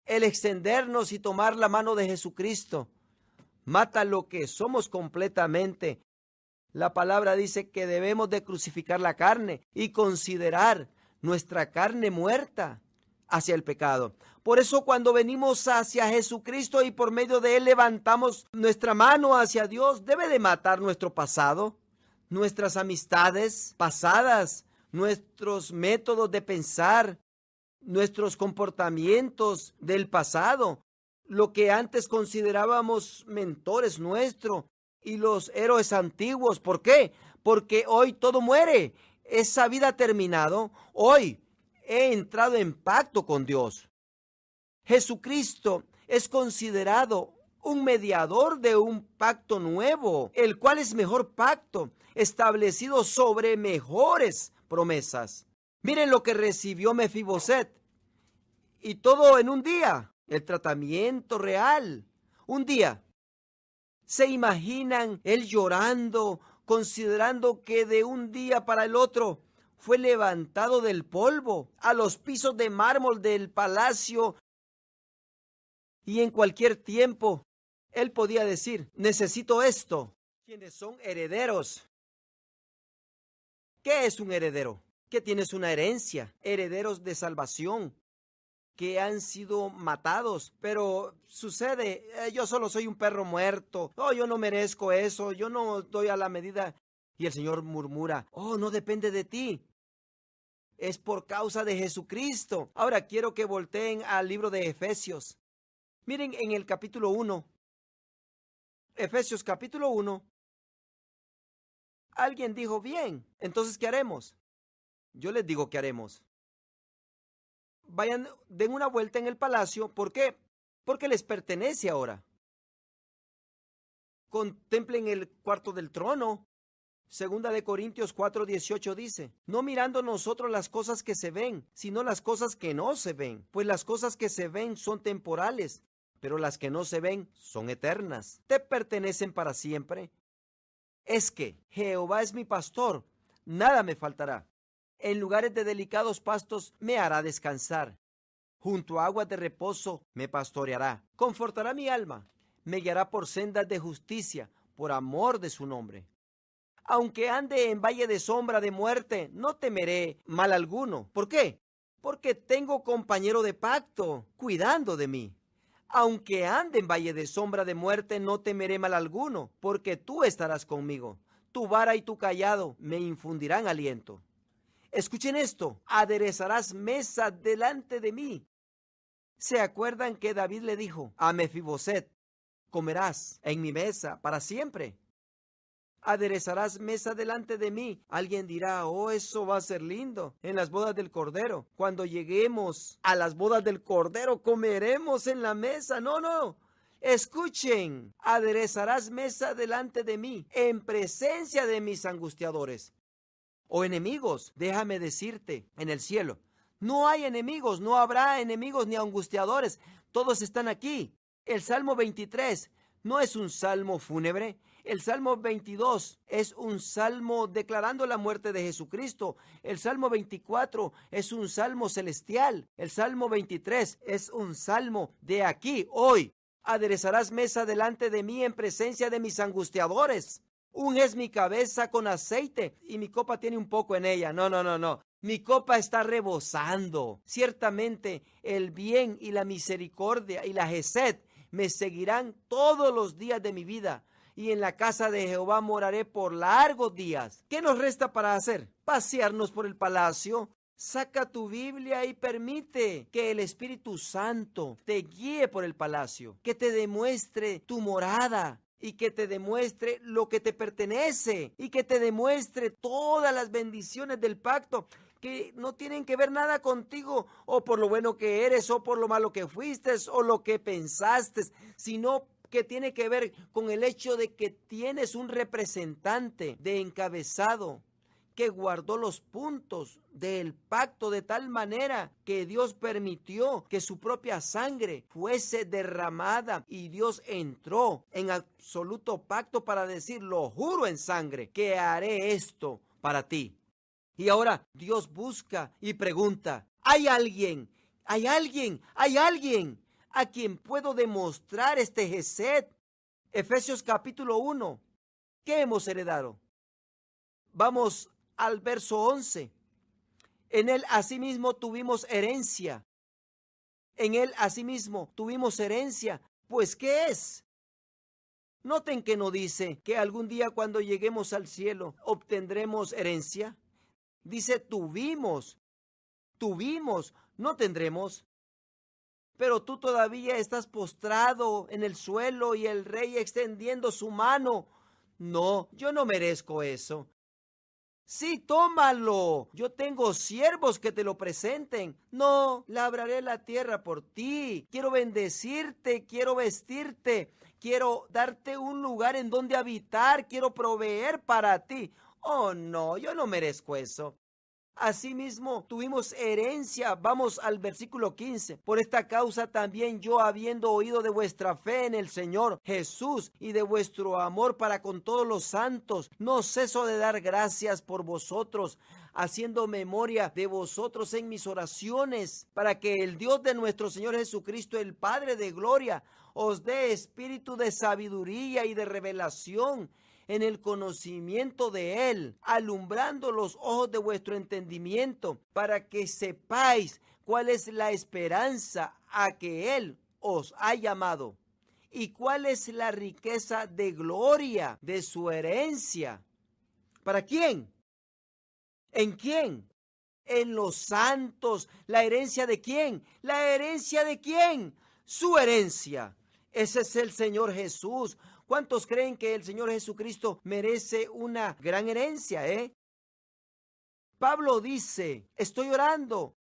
El extendernos y tomar la mano de Jesucristo mata lo que somos completamente. La palabra dice que debemos de crucificar la carne y considerar nuestra carne muerta hacia el pecado. Por eso cuando venimos hacia Jesucristo y por medio de Él levantamos nuestra mano hacia Dios, debe de matar nuestro pasado, nuestras amistades pasadas, nuestros métodos de pensar, nuestros comportamientos del pasado, lo que antes considerábamos mentores nuestros y los héroes antiguos. ¿Por qué? Porque hoy todo muere. Esa vida ha terminado. Hoy he entrado en pacto con Dios. Jesucristo es considerado un mediador de un pacto nuevo, el cual es mejor pacto, establecido sobre mejores promesas. Miren lo que recibió Mefiboset. Y todo en un día. El tratamiento real. Un día. ¿Se imaginan él llorando, considerando que de un día para el otro fue levantado del polvo a los pisos de mármol del palacio? Y en cualquier tiempo, él podía decir, necesito esto. ¿Quiénes son herederos? ¿Qué es un heredero? Que tienes una herencia, herederos de salvación, que han sido matados, pero sucede, yo solo soy un perro muerto, oh, yo no merezco eso, yo no doy a la medida. Y el Señor murmura, oh, no depende de ti, es por causa de Jesucristo. Ahora quiero que volteen al libro de Efesios. Miren en el capítulo 1, Efesios capítulo 1, alguien dijo, bien, entonces, ¿qué haremos? Yo les digo, ¿qué haremos? Vayan, den una vuelta en el palacio. ¿Por qué? Porque les pertenece ahora. Contemplen el cuarto del trono. Segunda de Corintios 4:18 dice, no mirando nosotros las cosas que se ven, sino las cosas que no se ven. Pues las cosas que se ven son temporales, pero las que no se ven son eternas. Te pertenecen para siempre. Es que Jehová es mi pastor, nada me faltará. En lugares de delicados pastos me hará descansar. Junto a aguas de reposo me pastoreará. Confortará mi alma. Me guiará por sendas de justicia, por amor de su nombre. Aunque ande en valle de sombra de muerte, no temeré mal alguno. ¿Por qué? porque tengo compañero de pacto, cuidando de mí. Aunque ande en valle de sombra de muerte, no temeré mal alguno, porque tú estarás conmigo. Tu vara y tu cayado me infundirán aliento. Escuchen esto, aderezarás mesa delante de mí. ¿Se acuerdan que David le dijo a Mefiboset, comerás en mi mesa para siempre? Aderezarás mesa delante de mí. Alguien dirá, oh, eso va a ser lindo en las bodas del Cordero. Cuando lleguemos a las bodas del Cordero, comeremos en la mesa. No, no. Escuchen, aderezarás mesa delante de mí, en presencia de mis angustiadores o enemigos. Déjame decirte, en el cielo no hay enemigos, no habrá enemigos ni angustiadores. Todos están aquí. El Salmo 23 no es un salmo fúnebre. El Salmo 22 es un salmo declarando la muerte de Jesucristo. El Salmo 24 es un salmo celestial. El Salmo 23 es un salmo de aquí, hoy. Aderezarás mesa delante de mí en presencia de mis angustiadores. Unges mi cabeza con aceite y mi copa tiene un poco en ella. No, no, no, no. Mi copa está rebosando. Ciertamente el bien y la misericordia y la gesed me seguirán todos los días de mi vida. Y en la casa de Jehová moraré por largos días. ¿Qué nos resta para hacer? Pasearnos por el palacio. Saca tu Biblia y permite que el Espíritu Santo te guíe por el palacio, que te demuestre tu morada y que te demuestre lo que te pertenece y que te demuestre todas las bendiciones del pacto que no tienen que ver nada contigo o por lo bueno que eres o por lo malo que fuiste o lo que pensaste, sino que tiene que ver con el hecho de que tienes un representante de encabezado que guardó los puntos del pacto de tal manera que Dios permitió que su propia sangre fuese derramada y Dios entró en absoluto pacto para decir, lo juro en sangre, que haré esto para ti. Y ahora Dios busca y pregunta, ¿hay alguien a quien puedo demostrar este gesed? Efesios capítulo 1. ¿Qué hemos heredado? Vamos al verso 11. En él asimismo tuvimos herencia. En él asimismo tuvimos herencia. Pues, ¿qué es? Noten que no dice que algún día cuando lleguemos al cielo obtendremos herencia. Dice tuvimos, no tendremos. Pero tú todavía estás postrado en el suelo y el rey extendiendo su mano. No, yo no merezco eso. Sí, tómalo. Yo tengo siervos que te lo presenten. No, labraré la tierra por ti. Quiero bendecirte, quiero vestirte, quiero darte un lugar en donde habitar, quiero proveer para ti. Oh, no, yo no merezco eso. Asimismo, tuvimos herencia. Vamos al versículo 15. Por esta causa también yo, habiendo oído de vuestra fe en el Señor Jesús y de vuestro amor para con todos los santos, no ceso de dar gracias por vosotros, haciendo memoria de vosotros en mis oraciones, para que el Dios de nuestro Señor Jesucristo, el Padre de gloria, os dé espíritu de sabiduría y de revelación en el conocimiento de Él, alumbrando los ojos de vuestro entendimiento, para que sepáis cuál es la esperanza a que Él os ha llamado, y cuál es la riqueza de gloria de su herencia. ¿Para quién? ¿En quién? En los santos. ¿La herencia de quién? ¿La herencia de quién? Su herencia. Ese es el Señor Jesús. ¿Cuántos creen que el Señor Jesucristo merece una gran herencia, Pablo dice, estoy orando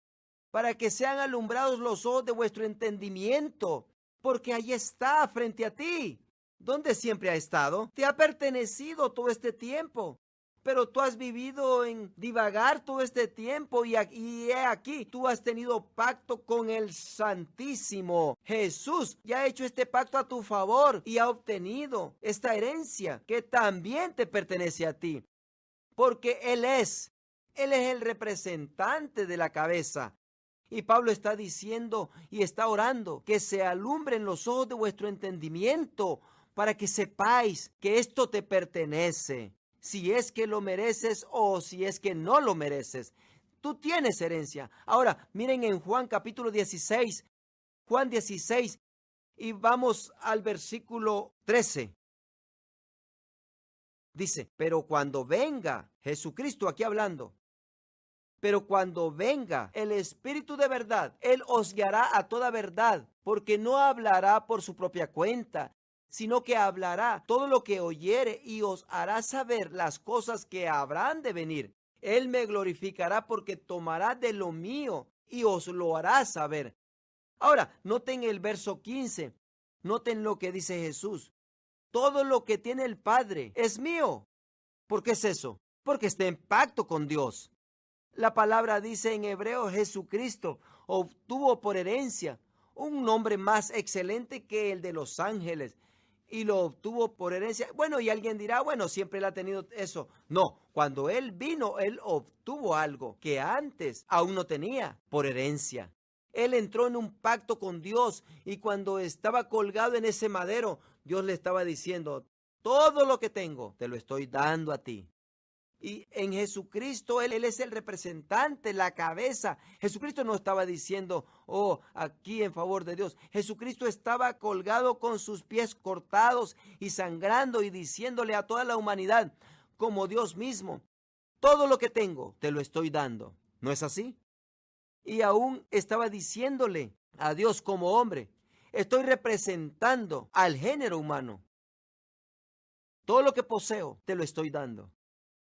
para que sean alumbrados los ojos de vuestro entendimiento, porque ahí está frente a ti. ¿Dónde siempre ha estado? Te ha pertenecido todo este tiempo. Pero tú has vivido en divagar todo este tiempo y he aquí, tú has tenido pacto con el Santísimo. Jesús ya ha hecho este pacto a tu favor y ha obtenido esta herencia que también te pertenece a ti. Porque Él es el representante de la cabeza. Y Pablo está diciendo y está orando que se alumbren los ojos de vuestro entendimiento para que sepáis que esto te pertenece. Si es que lo mereces o si es que no lo mereces, Tú tienes herencia. Ahora, miren en Juan capítulo 16, Juan 16, y vamos al versículo 13. Dice, pero cuando venga Jesucristo aquí hablando, pero cuando venga el Espíritu de verdad, Él os guiará a toda verdad, porque no hablará por su propia cuenta, sino que hablará todo lo que oyere y os hará saber las cosas que habrán de venir. Él me glorificará porque tomará de lo mío y os lo hará saber. Ahora, noten el verso 15. Noten lo que dice Jesús. Todo lo que tiene el Padre es mío. ¿Por qué es eso? Porque está en pacto con Dios. La palabra dice en hebreo, Jesucristo obtuvo por herencia un nombre más excelente que el de los ángeles. Y lo obtuvo por herencia. Bueno, y alguien dirá, bueno, siempre él ha tenido eso. No, cuando él vino, él obtuvo algo que antes aún no tenía por herencia. Él entró en un pacto con Dios y cuando estaba colgado en ese madero, Dios le estaba diciendo, todo lo que tengo te lo estoy dando a ti. Y en Jesucristo, Él es el representante, la cabeza. Jesucristo no estaba diciendo, oh, aquí en favor de Dios. Jesucristo estaba colgado con sus pies cortados y sangrando y diciéndole a toda la humanidad, como Dios mismo, todo lo que tengo te lo estoy dando. ¿No es así? Y aún estaba diciéndole a Dios como hombre, estoy representando al género humano. Todo lo que poseo te lo estoy dando.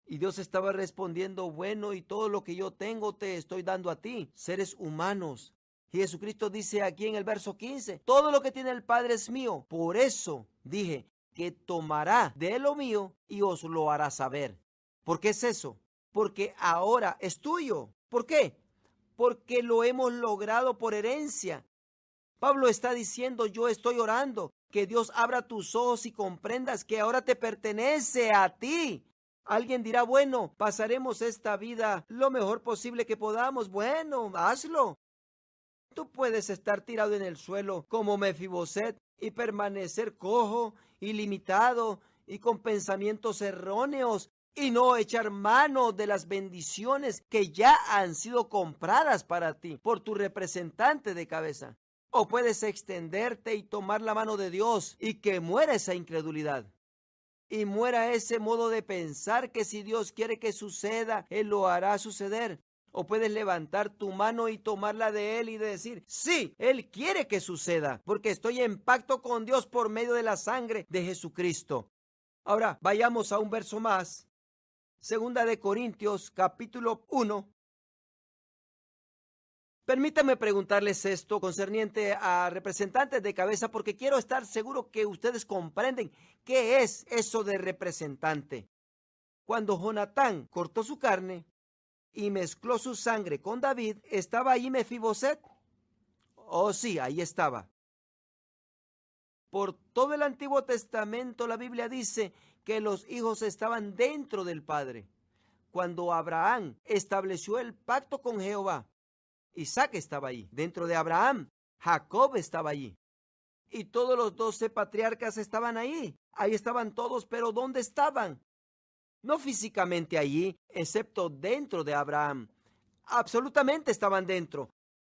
Y Dios estaba respondiendo, bueno, y todo lo que yo tengo te estoy dando a ti, seres humanos. Y Jesucristo dice aquí en el verso 15, todo lo que tiene el Padre es mío. Por eso dije que tomará de lo mío y os lo hará saber. ¿Por qué es eso? Porque ahora es tuyo. ¿Por qué? Porque lo hemos logrado por herencia. Pablo está diciendo, yo estoy orando, que Dios abra tus ojos y comprendas que ahora te pertenece a ti. Alguien dirá, bueno, pasaremos esta vida lo mejor posible que podamos. Bueno, hazlo. Tú puedes estar tirado en el suelo como Mefiboset y permanecer cojo, ilimitado y con pensamientos erróneos y no echar mano de las bendiciones que ya han sido compradas para ti por tu representante de cabeza. O puedes extenderte y tomar la mano de Dios y que muera esa incredulidad. Y muera ese modo de pensar que si Dios quiere que suceda, Él lo hará suceder. O puedes levantar tu mano y tomarla de Él y decir, sí, Él quiere que suceda, porque estoy en pacto con Dios por medio de la sangre de Jesucristo. Ahora, vayamos a un verso más. Segunda de Corintios, capítulo 1. Permítanme preguntarles esto concerniente a representantes de cabeza porque quiero estar seguro que ustedes comprenden qué es eso de representante. Cuando Jonatán cortó su carne y mezcló su sangre con David, ¿estaba ahí Mefiboset? Oh, sí, ahí estaba. Por todo el Antiguo Testamento la Biblia dice que los hijos estaban dentro del Padre. Cuando Abraham estableció el pacto con Jehová, Isaac estaba allí. Dentro de Abraham, Jacob estaba allí. Y todos los 12 patriarcas estaban ahí. Ahí estaban todos, pero ¿dónde estaban? No físicamente allí, excepto dentro de Abraham. Absolutamente estaban dentro.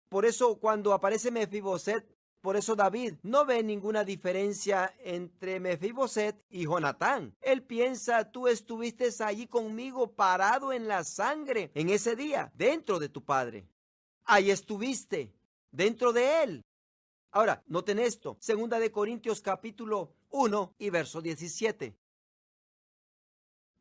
Por eso cuando aparece Mefiboset, por eso David no ve ninguna diferencia entre Mefiboset y Jonatán. Él piensa, tú estuviste allí conmigo parado en la sangre en ese día, dentro de tu padre. Ahí estuviste, dentro de él. Ahora, noten esto, Segunda de Corintios capítulo 1 y verso 17.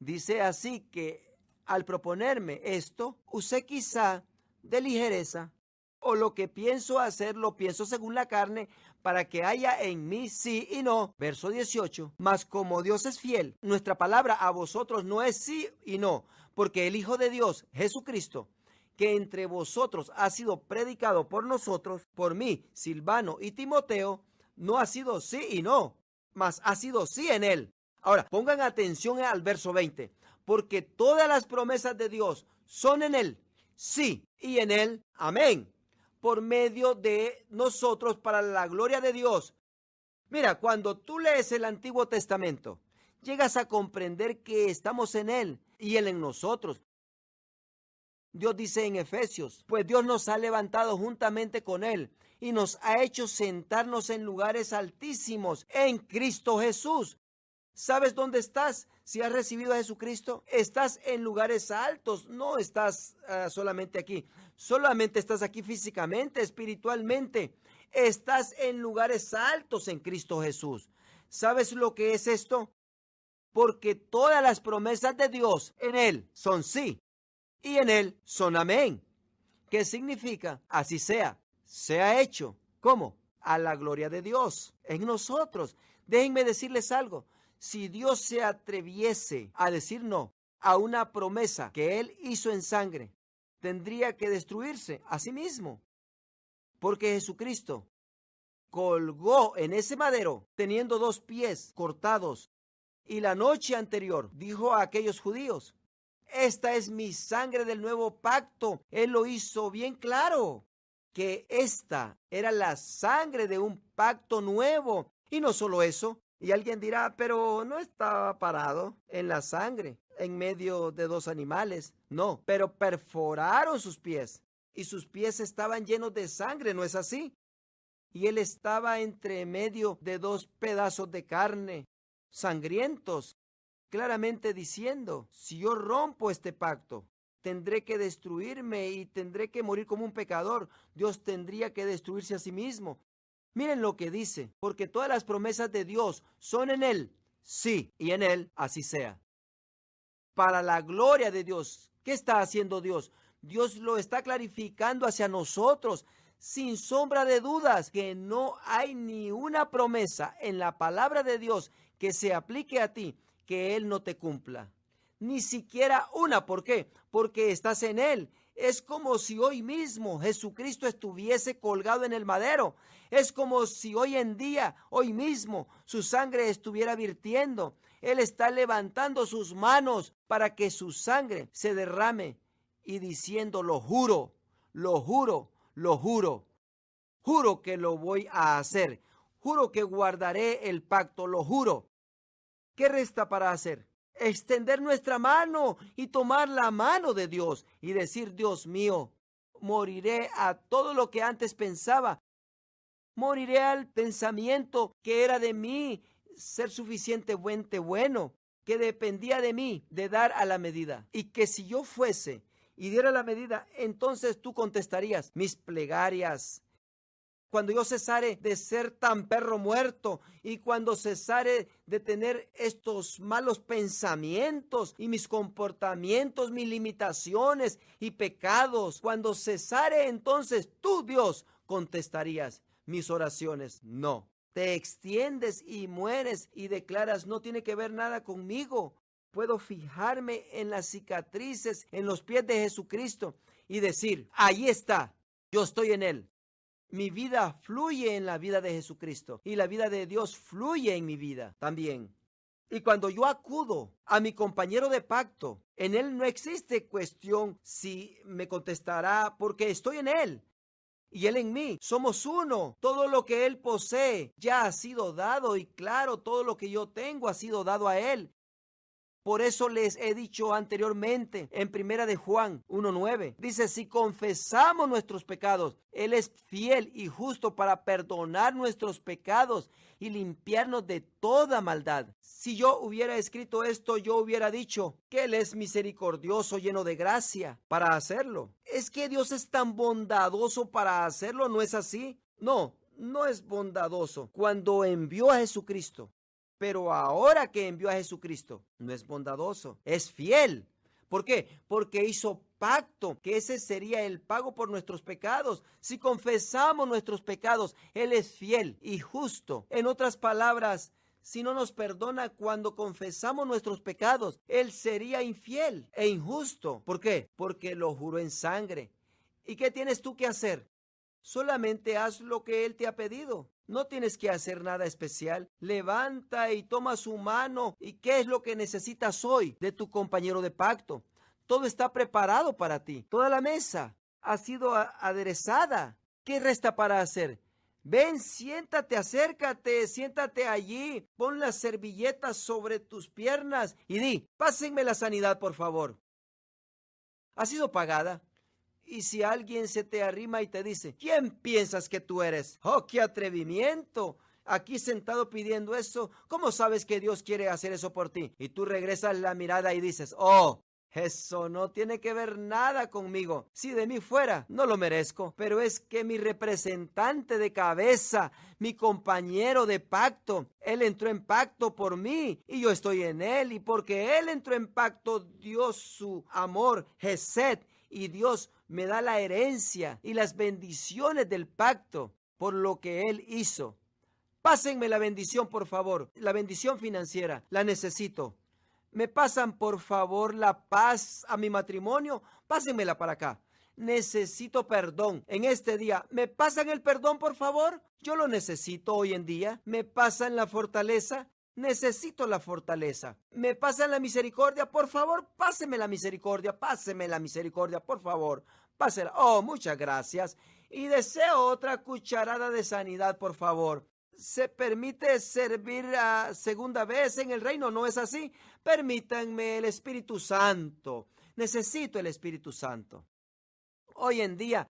Dice así que al proponerme esto, usé quizá de ligereza, o lo que pienso hacer lo pienso según la carne, para que haya en mí sí y no. Verso 18. Mas como Dios es fiel, nuestra palabra a vosotros no es sí y no, porque el Hijo de Dios, Jesucristo, que entre vosotros ha sido predicado por nosotros, por mí, Silvano y Timoteo, no ha sido sí y no, mas ha sido sí en él. Ahora, pongan atención al verso 20, porque todas las promesas de Dios son en él, sí, y en él, amén, por medio de nosotros para la gloria de Dios. Mira, cuando tú lees el Antiguo Testamento, llegas a comprender que estamos en él y él en nosotros. Dios dice en Efesios, pues Dios nos ha levantado juntamente con Él y nos ha hecho sentarnos en lugares altísimos en Cristo Jesús. ¿Sabes dónde estás? Si has recibido a Jesucristo, estás en lugares altos, no estás solamente aquí. Solamente estás aquí físicamente, espiritualmente. Estás en lugares altos en Cristo Jesús. ¿Sabes lo que es esto? Porque todas las promesas de Dios en Él son sí y en Él son amén. ¿Qué significa? Así sea, sea hecho. ¿Cómo? A la gloria de Dios en nosotros. Déjenme decirles algo. Si Dios se atreviese a decir no a una promesa que Él hizo en sangre, tendría que destruirse a sí mismo. Porque Jesucristo colgó en ese madero teniendo 2 pies cortados. Y la noche anterior dijo a aquellos judíos, esta es mi sangre del nuevo pacto. Él lo hizo bien claro, que esta era la sangre de un pacto nuevo. Y no solo eso, y alguien dirá, pero no estaba parado en la sangre, en medio de 2 animales. No, pero perforaron sus pies, y sus pies estaban llenos de sangre, ¿no es así? Y él estaba entre medio de 2 pedazos de carne, sangrientos, claramente diciendo, si yo rompo este pacto, tendré que destruirme y tendré que morir como un pecador. Dios tendría que destruirse a sí mismo. Miren lo que dice, porque todas las promesas de Dios son en Él, sí, y en Él así sea. Para la gloria de Dios, ¿qué está haciendo Dios? Dios lo está clarificando hacia nosotros, sin sombra de dudas, que no hay ni una promesa en la palabra de Dios que se aplique a ti, que Él no te cumpla. Ni siquiera una. ¿Por qué? Porque estás en Él. Es como si hoy mismo Jesucristo estuviese colgado en el madero. Es como si hoy en día, hoy mismo, su sangre estuviera virtiendo. Él está levantando sus manos para que su sangre se derrame y diciendo, lo juro, lo juro, lo juro. Juro que lo voy a hacer. Juro que guardaré el pacto, lo juro. ¿Qué resta para hacer? Extender nuestra mano y tomar la mano de Dios y decir, Dios mío, moriré a todo lo que antes pensaba. Moriré al pensamiento que era de mí ser suficientemente bueno, que dependía de mí de dar a la medida. Y que si yo fuese y diera la medida, entonces tú contestarías mis plegarias. Cuando yo cesare de ser tan perro muerto y cuando cesare de tener estos malos pensamientos y mis comportamientos, mis limitaciones y pecados, cuando cesare, entonces tú, Dios, contestarías mis oraciones. No, te extiendes y mueres y declaras, no tiene que ver nada conmigo. Puedo fijarme en las cicatrices, en los pies de Jesucristo y decir, ahí está, yo estoy en Él. Mi vida fluye en la vida de Jesucristo y la vida de Dios fluye en mi vida también. Y cuando yo acudo a mi compañero de pacto, en Él no existe cuestión si me contestará porque estoy en Él y Él en mí. Somos uno. Todo lo que Él posee ya ha sido dado y claro, todo lo que yo tengo ha sido dado a Él. Por eso les he dicho anteriormente en 1 de Juan 1:9. Dice, si confesamos nuestros pecados, Él es fiel y justo para perdonar nuestros pecados y limpiarnos de toda maldad. Si yo hubiera escrito esto, yo hubiera dicho que Él es misericordioso, lleno de gracia para hacerlo. ¿Es que Dios es tan bondadoso para hacerlo? ¿No es así? No, no es bondadoso. Cuando envió a Jesucristo, pero ahora que envió a Jesucristo, no es bondadoso, es fiel. ¿Por qué? Porque hizo pacto, que ese sería el pago por nuestros pecados. Si confesamos nuestros pecados, Él es fiel y justo. En otras palabras, si no nos perdona cuando confesamos nuestros pecados, Él sería infiel e injusto. ¿Por qué? Porque lo juró en sangre. ¿Y qué tienes tú que hacer? Solamente haz lo que Él te ha pedido. No tienes que hacer nada especial. Levanta y toma su mano. ¿Y qué es lo que necesitas hoy de tu compañero de pacto? Todo está preparado para ti. Toda la mesa ha sido aderezada. ¿Qué resta para hacer? Ven, siéntate, acércate, siéntate allí. Pon las servilletas sobre tus piernas y di, pásenme la sanidad, por favor. Ha sido pagada. Y si alguien se te arrima y te dice, ¿quién piensas que tú eres? ¡Oh, qué atrevimiento! Aquí sentado pidiendo eso, ¿cómo sabes que Dios quiere hacer eso por ti? Y tú regresas la mirada y dices, oh, eso no tiene que ver nada conmigo. Si de mí fuera, no lo merezco. Pero es que mi representante de cabeza, mi compañero de pacto, él entró en pacto por mí y yo estoy en él. Y porque él entró en pacto, dio su amor, Gesed, y Dios me da la herencia y las bendiciones del pacto por lo que él hizo. Pásenme la bendición, por favor. La bendición financiera, la necesito. ¿Me pasan, por favor, la paz a mi matrimonio? Pásenmela para acá. Necesito perdón en este día. ¿Me pasan el perdón, por favor? Yo lo necesito hoy en día. ¿Me pasan la fortaleza? Necesito la fortaleza. ¿Me pasan la misericordia? Por favor, páseme la misericordia. Páseme la misericordia, por favor. Pásela. Oh, muchas gracias. Y deseo otra cucharada de sanidad, por favor. ¿Se permite servir a segunda vez en el reino? ¿No es así? Permítanme el Espíritu Santo. Necesito el Espíritu Santo. Hoy en día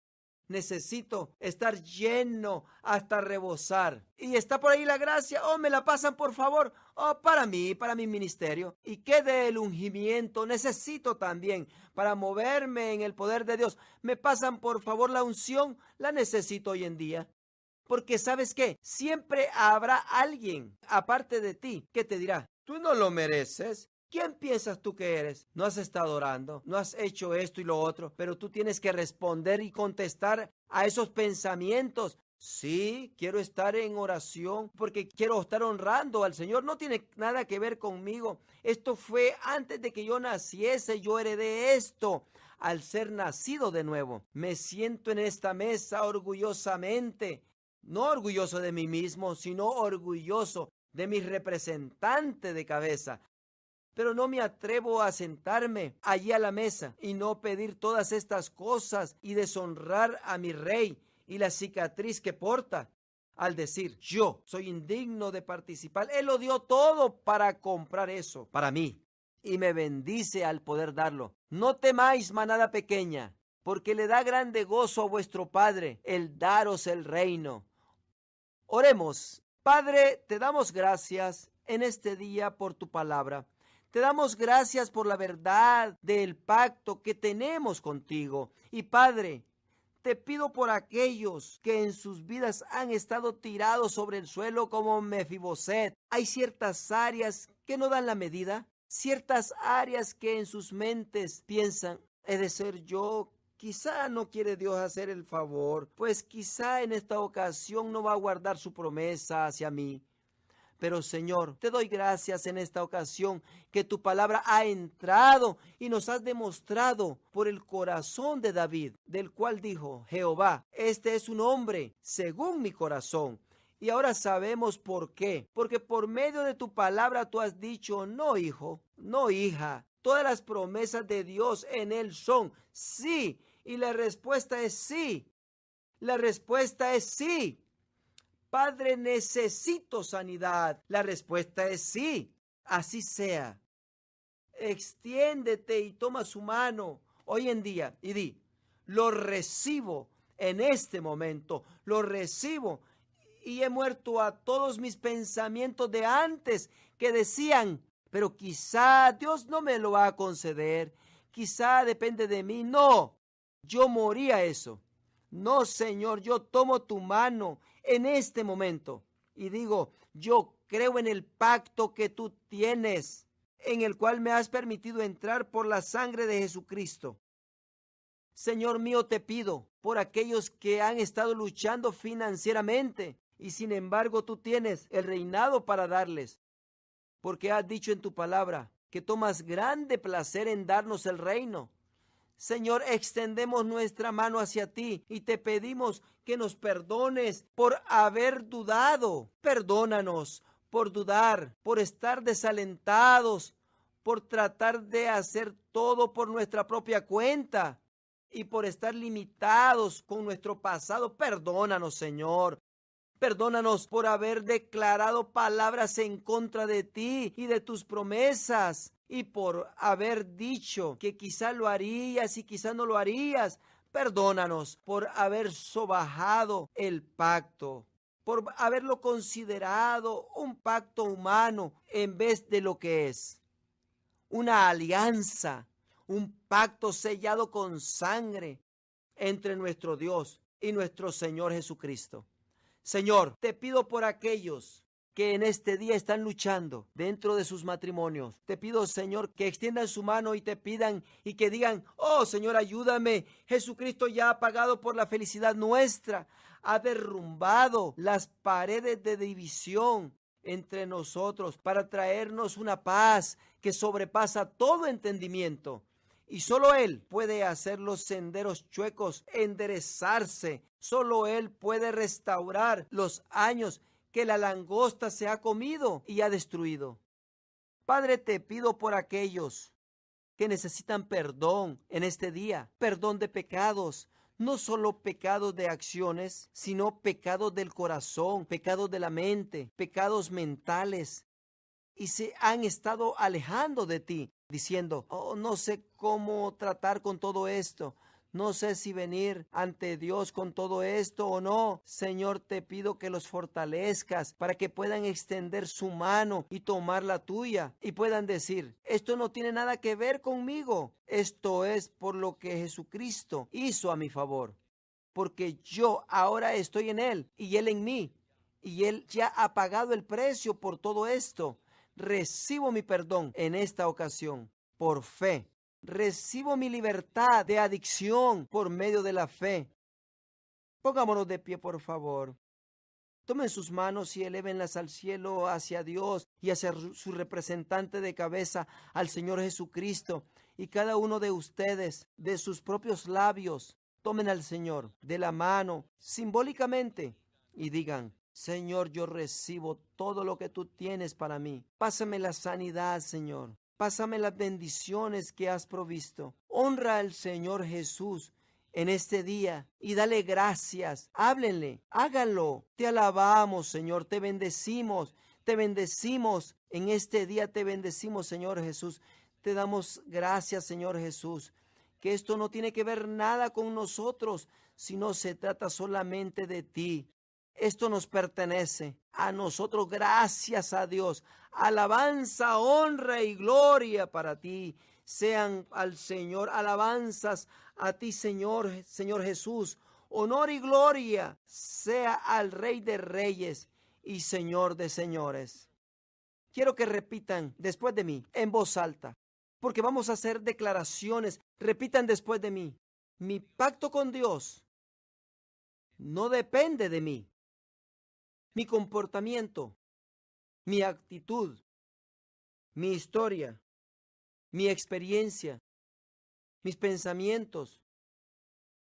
necesito estar lleno hasta rebosar. Y está por ahí la gracia. Oh, me la pasan, por favor. Oh, para mí, para mi ministerio. Y qué del ungimiento necesito también para moverme en el poder de Dios. Me pasan, por favor, la unción. La necesito hoy en día. Porque ¿sabes qué? Siempre habrá alguien, aparte de ti, que te dirá, tú no lo mereces. ¿Quién piensas tú que eres? No has estado orando, no has hecho esto y lo otro, pero tú tienes que responder y contestar a esos pensamientos. Sí, quiero estar en oración porque quiero estar honrando al Señor. No tiene nada que ver conmigo. Esto fue antes de que yo naciese. Yo heredé esto al ser nacido de nuevo. Me siento en esta mesa orgullosamente. No orgulloso de mí mismo, sino orgulloso de mi representante de cabeza. Pero no me atrevo a sentarme allí a la mesa y no pedir todas estas cosas y deshonrar a mi rey y la cicatriz que porta. Al decir, yo soy indigno de participar, Él lo dio todo para comprar eso, para mí. Y me bendice al poder darlo. No temáis, manada pequeña, porque le da grande gozo a vuestro Padre el daros el reino. Oremos. Padre, te damos gracias en este día por tu palabra. Te damos gracias por la verdad del pacto que tenemos contigo. Y Padre, te pido por aquellos que en sus vidas han estado tirados sobre el suelo como Mefiboset. Hay ciertas áreas que no dan la medida, ciertas áreas que en sus mentes piensan, he de ser yo. Quizá no quiere Dios hacer el favor, pues quizá en esta ocasión no va a guardar su promesa hacia mí. Pero Señor, te doy gracias en esta ocasión que tu palabra ha entrado y nos has demostrado por el corazón de David, del cual dijo Jehová, este es un hombre según mi corazón. Y ahora sabemos por qué, porque por medio de tu palabra tú has dicho, no hijo, no hija. Todas las promesas de Dios en él son sí. Y la respuesta es sí. La respuesta es sí. Padre, necesito sanidad. La respuesta es sí. Así sea. Extiéndete y toma su mano hoy en día y di, lo recibo en este momento. Lo recibo. Y he muerto a todos mis pensamientos de antes que decían, pero quizá Dios no me lo va a conceder. Quizá depende de mí. No. Yo morí a eso. No, Señor, yo tomo tu mano en este momento y digo, yo creo en el pacto que tú tienes, en el cual me has permitido entrar por la sangre de Jesucristo. Señor mío, te pido por aquellos que han estado luchando financieramente y sin embargo tú tienes el reinado para darles, porque has dicho en tu palabra que tomas grande placer en darnos el reino. Señor, extendemos nuestra mano hacia ti y te pedimos que nos perdones por haber dudado. Perdónanos por dudar, por estar desalentados, por tratar de hacer todo por nuestra propia cuenta y por estar limitados con nuestro pasado. Perdónanos, Señor. Perdónanos por haber declarado palabras en contra de ti y de tus promesas, y por haber dicho que quizá lo harías y quizá no lo harías. Perdónanos por haber sobajado el pacto, por haberlo considerado un pacto humano en vez de lo que es una alianza, un pacto sellado con sangre entre nuestro Dios y nuestro Señor Jesucristo. Señor, te pido por aquellos que en este día están luchando dentro de sus matrimonios. Te pido, Señor, que extiendan su mano y te pidan y que digan: oh, Señor, ayúdame. Jesucristo ya ha pagado por la felicidad nuestra. Ha derrumbado las paredes de división entre nosotros para traernos una paz que sobrepasa todo entendimiento. Y solo Él puede hacer los senderos chuecos enderezarse. Solo Él puede restaurar los años que la langosta se ha comido y ha destruido. Padre, te pido por aquellos que necesitan perdón en este día, perdón de pecados, no solo pecados de acciones, sino pecados del corazón, pecados de la mente, pecados mentales, y se han estado alejando de ti, diciendo: oh, no sé cómo tratar con todo esto. No sé si venir ante Dios con todo esto o no. Señor, te pido que los fortalezcas para que puedan extender su mano y tomar la tuya y puedan decir: esto no tiene nada que ver conmigo. Esto es por lo que Jesucristo hizo a mi favor. Porque yo ahora estoy en Él y Él en mí. Y Él ya ha pagado el precio por todo esto. Recibo mi perdón en esta ocasión por fe. Recibo mi libertad de adicción por medio de la fe. Pongámonos de pie, por favor. Tomen sus manos y elévenlas al cielo, hacia Dios y hacia su representante de cabeza, al Señor Jesucristo. Y cada uno de ustedes, de sus propios labios, tomen al Señor de la mano, simbólicamente, y digan: Señor, yo recibo todo lo que tú tienes para mí. Pásame la sanidad, Señor. Pásame las bendiciones que has provisto. Honra al Señor Jesús en este día y dale gracias. Háblenle, háganlo. Te alabamos, Señor, te bendecimos en este día, te bendecimos, Señor Jesús. Te damos gracias, Señor Jesús, que esto no tiene que ver nada con nosotros, sino se trata solamente de ti. Esto nos pertenece a nosotros, gracias a Dios. Alabanza, honra y gloria para ti sean al Señor. Alabanzas a ti, Señor, Señor Jesús. Honor y gloria sea al Rey de Reyes y Señor de Señores. Quiero que repitan después de mí en voz alta, porque vamos a hacer declaraciones. Repitan después de mí: mi pacto con Dios no depende de mí. Mi comportamiento, mi actitud, mi historia, mi experiencia, mis pensamientos,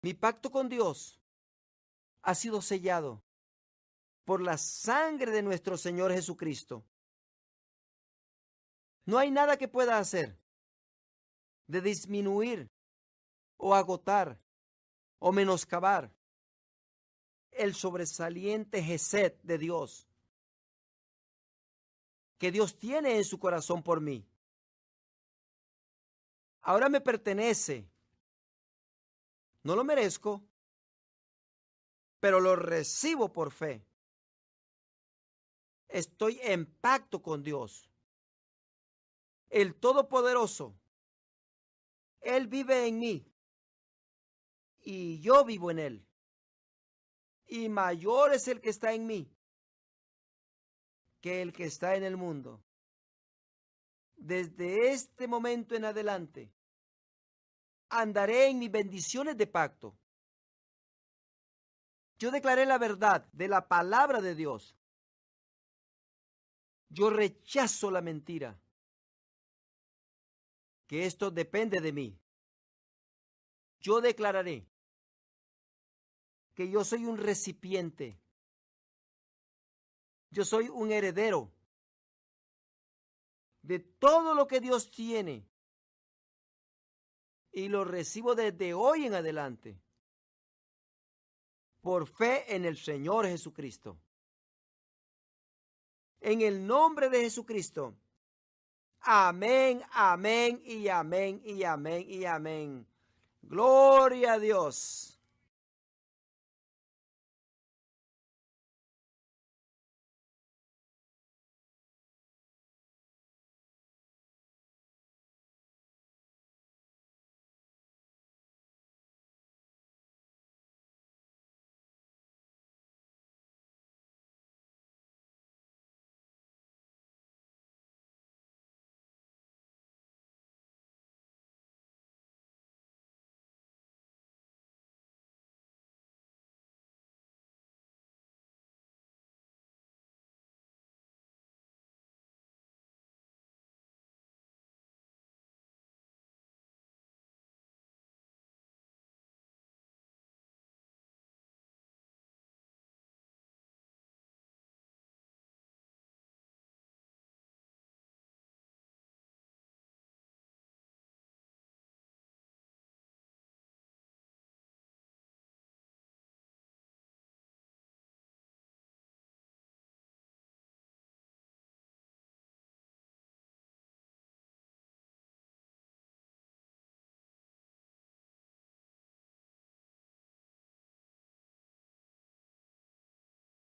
mi pacto con Dios ha sido sellado por la sangre de nuestro Señor Jesucristo. No hay nada que pueda hacer de disminuir o agotar o menoscabar el sobresaliente gesed de Dios que Dios tiene en su corazón por mí. Ahora me pertenece. No lo merezco, pero lo recibo por fe. Estoy en pacto con Dios, el Todopoderoso. Él vive en mí y yo vivo en Él. Y mayor es el que está en mí que el que está en el mundo. Desde este momento en adelante, andaré en mis bendiciones de pacto. Yo declaré la verdad de la palabra de Dios. Yo rechazo la mentira, que esto depende de mí. Yo declararé que yo soy un recipiente. Yo soy un heredero de todo lo que Dios tiene. Y lo recibo desde hoy en adelante, por fe en el Señor Jesucristo. en el nombre de Jesucristo. Amén, amén y amén y amén y amén. Gloria a Dios.